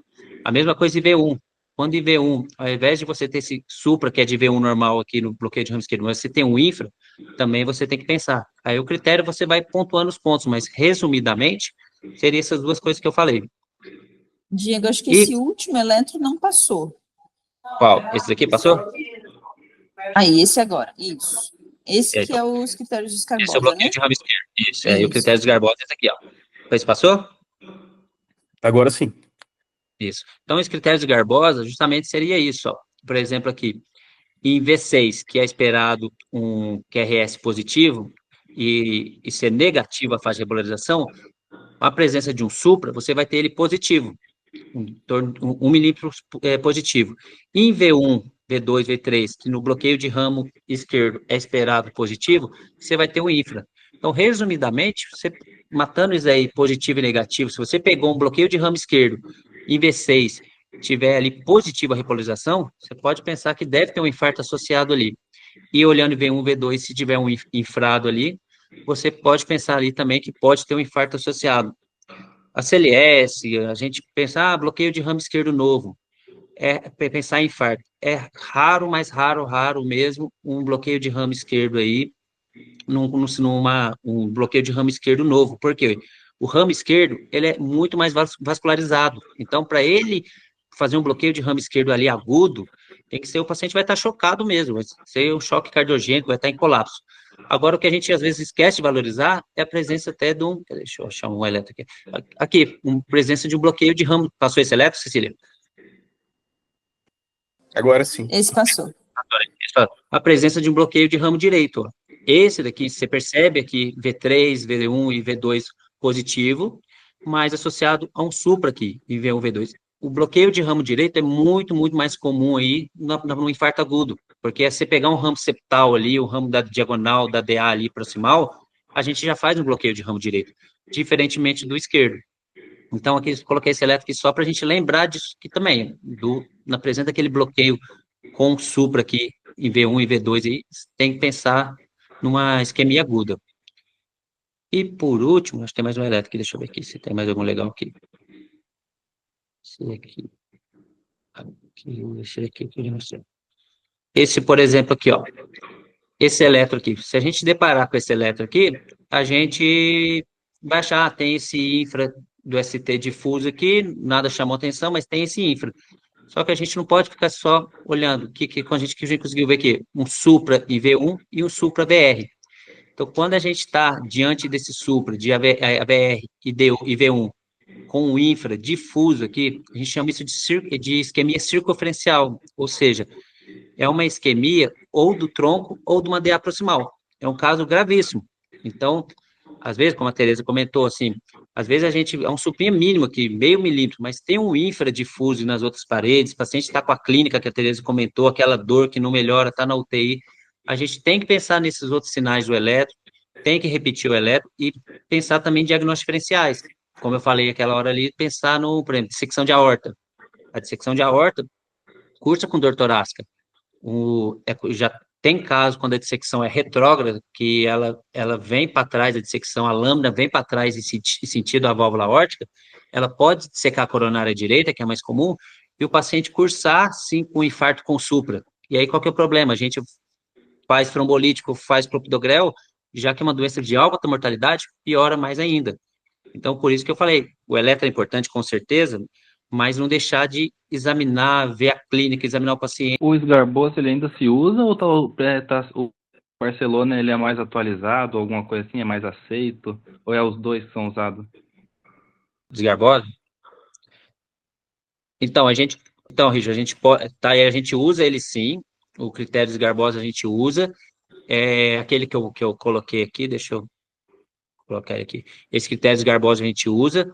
A mesma coisa em V1. Quando em V1, ao invés de você ter esse supra, que é de V1 normal aqui no bloqueio de ramo esquerdo, mas você tem um infra, também você tem que pensar. Aí o critério você vai pontuando os pontos, mas resumidamente, seriam essas duas coisas que eu falei. Diego, acho que esse último eletro não passou. Qual? Esse daqui passou? Aí, esse agora, isso. Esse que é os critérios de Garbosa, esse é o bloqueio, né? De ramo esquerdo. Isso. E o critério de Garbosa é esse aqui, ó. Esse passou? Agora sim. Isso. Então, esse critério de Garbosa justamente seria isso, ó. Por exemplo, aqui, em V6, que é esperado um QRS positivo e ser negativo a fase de repolarização, a presença de um supra, você vai ter ele positivo, um milímetro positivo. Em V1, V2, V3, que no bloqueio de ramo esquerdo é esperado positivo, você vai ter um infra. Então, resumidamente, você matando isso aí, positivo e negativo, se você pegou um bloqueio de ramo esquerdo em V6, tiver ali positivo a repolarização, você pode pensar que deve ter um infarto associado ali. E olhando V1, V2, se tiver um infrado ali, você pode pensar ali também que pode ter um infarto associado. A CLS, a gente pensa, bloqueio de ramo esquerdo novo, pensar em infarto. É raro, mas raro mesmo, um bloqueio de ramo esquerdo aí, um bloqueio de ramo esquerdo novo. Por quê? o ramo esquerdo, ele é muito mais vascularizado. Então, para ele fazer um bloqueio de ramo esquerdo ali agudo, tem que ser, o paciente vai estar chocado mesmo, vai ser um choque cardiogênico, vai estar em colapso. Agora, o que a gente às vezes esquece de valorizar é a presença até de um, deixa eu achar um eletro aqui, aqui, presença de um bloqueio de ramo. Passou esse eletro, Cecília? Agora sim. Esse passou. A presença de um bloqueio de ramo direito, ó. Esse daqui, você percebe aqui, V3, V1 e V2 positivo, mas associado a um supra aqui, em V1, V2. O bloqueio de ramo direito é muito, muito mais comum aí no infarto agudo, porque é você pegar um ramo septal ali, o ramo da diagonal, da DA ali proximal, a gente já faz um bloqueio de ramo direito, diferentemente do esquerdo. Então, aqui eu coloquei esse elétrico aqui só para a gente lembrar disso aqui também, na presença daquele bloqueio com supra aqui, em V1 e V2, aí, tem que pensar numa isquemia aguda. E por último, acho que tem mais um elétrico aqui, deixa eu ver aqui se tem mais algum legal aqui. Esse, por exemplo, aqui, ó. Esse elétron aqui. Se a gente deparar com esse elétron aqui, a gente vai achar, tem esse infra do ST difuso aqui, nada chamou atenção, mas tem esse infra. Só que a gente não pode ficar só olhando que a gente conseguiu ver aqui, um supra em V1 e um supra VR. Então, quando a gente está diante desse supra, de AVR e V1, com o infra difuso aqui, a gente chama isso de isquemia circunferencial, ou seja, é uma isquemia ou do tronco ou de uma DA proximal. É um caso gravíssimo. Então, às vezes, como a Tereza comentou, assim, às vezes a gente, é um supinha mínimo aqui, meio milímetro, mas tem um infra difuso nas outras paredes, o paciente está com a clínica que a Tereza comentou, aquela dor que não melhora, está na UTI. A gente tem que pensar nesses outros sinais do eletro, tem que repetir o eletro e pensar também em diagnósticos diferenciais. Como eu falei aquela hora ali, pensar no, por exemplo, dissecção de aorta. A dissecção de aorta cursa com dor torácica. Já tem caso quando a dissecção é retrógrada, que ela vem para trás, a dissecção, a lâmina vem para trás em sentido à válvula aórtica, ela pode dissecar a coronária direita, que é mais comum, e o paciente cursar, sim, com infarto com supra. E aí, qual que é o problema? A gente faz trombolítico, faz clopidogrel, já que é uma doença de alta mortalidade, piora mais ainda. Então, por isso que eu falei, o eletro é importante, com certeza, mas não deixar de examinar, ver a clínica, examinar o paciente. O Sgarbosa, ele ainda se usa ou o Barcelona ele é mais atualizado, alguma coisa assim, é mais aceito? Ou é os dois que são usados? Desgarbosa? Então, Richard, a gente pode, tá, a gente usa ele sim, o critério Desgarbosa a gente usa, aquele que eu coloquei aqui, deixa eu colocar ele aqui, esse critério Desgarbosa a gente usa,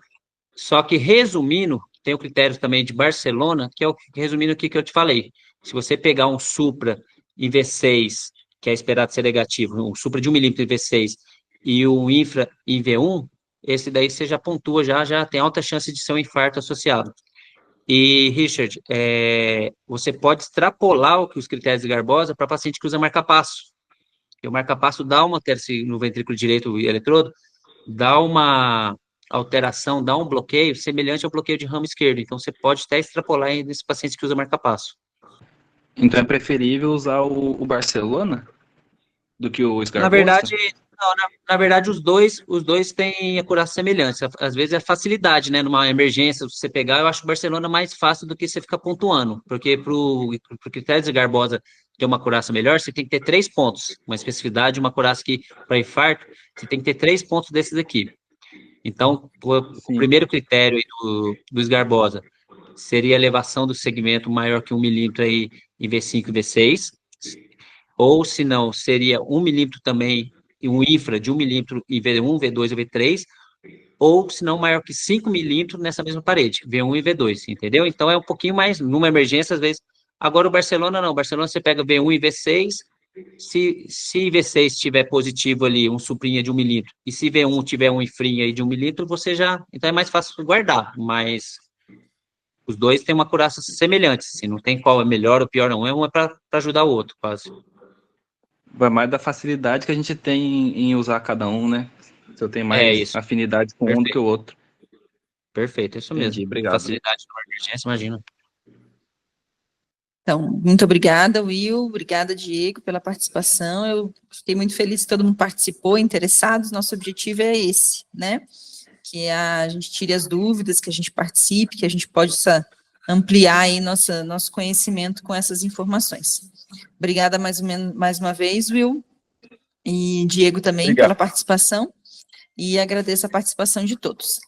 só que resumindo, tem o critério também de Barcelona, que é o resumindo aqui que eu te falei, se você pegar um supra em V6, que é esperado ser negativo, um supra de 1 milímetro em V6 e um infra em V1, esse daí você já pontua, já tem alta chance de ser um infarto associado. E, Richard, você pode extrapolar os critérios de Garbosa para paciente que usa marca-passo. E o marca-passo dá uma alteração no ventrículo direito o eletrodo, dá uma alteração, dá um bloqueio semelhante ao bloqueio de ramo esquerdo. Então, você pode até extrapolar nesse paciente que usa marca-passo. Então, é preferível usar o Barcelona do que o Sgarbosa? Na verdade, não, na verdade os dois têm acurácia semelhante. Às vezes é facilidade, né? Numa emergência, você pegar, eu acho o Barcelona mais fácil do que você ficar pontuando, porque pro critério de Garbosa ter uma acurácia melhor, você tem que ter 3 pontos, uma especificidade, uma acurácia que, para infarto, você tem que ter 3 pontos desses aqui. Então, o primeiro critério do Sgarbosa seria a elevação do segmento maior que 1 milímetro aí em V5 e V6, ou se não, seria 1 milímetro também, e um infra de 1 milímetro em V1, V2 e V3, ou se não, maior que 5 milímetros nessa mesma parede, V1 e V2, entendeu? Então é um pouquinho mais, numa emergência, às vezes. Agora o Barcelona não, o Barcelona você pega V1 e V6, se V6 tiver positivo ali, um suprinha de 1 milímetro, e se V1 tiver um infrinha aí de 1 milímetro, você já, então é mais fácil guardar, mas os dois têm uma acurácia semelhante, assim, não tem qual é melhor ou pior, não, um é para ajudar o outro, quase. Vai mais da facilidade que a gente tem em usar cada um, né? Se eu tenho mais afinidade com um do que o outro. Perfeito, isso Entendi, mesmo. obrigado. Facilidade numa emergência, imagina. Então, muito obrigada, Will, obrigada, Diego, pela participação. Eu fiquei muito feliz que todo mundo participou, interessados. Nosso objetivo é esse, né? que a gente tire as dúvidas, que a gente participe, que a gente possa ampliar aí nosso conhecimento com essas informações. Obrigada mais uma vez, Will, e Diego também, Obrigado. pela participação, e agradeço a participação de todos.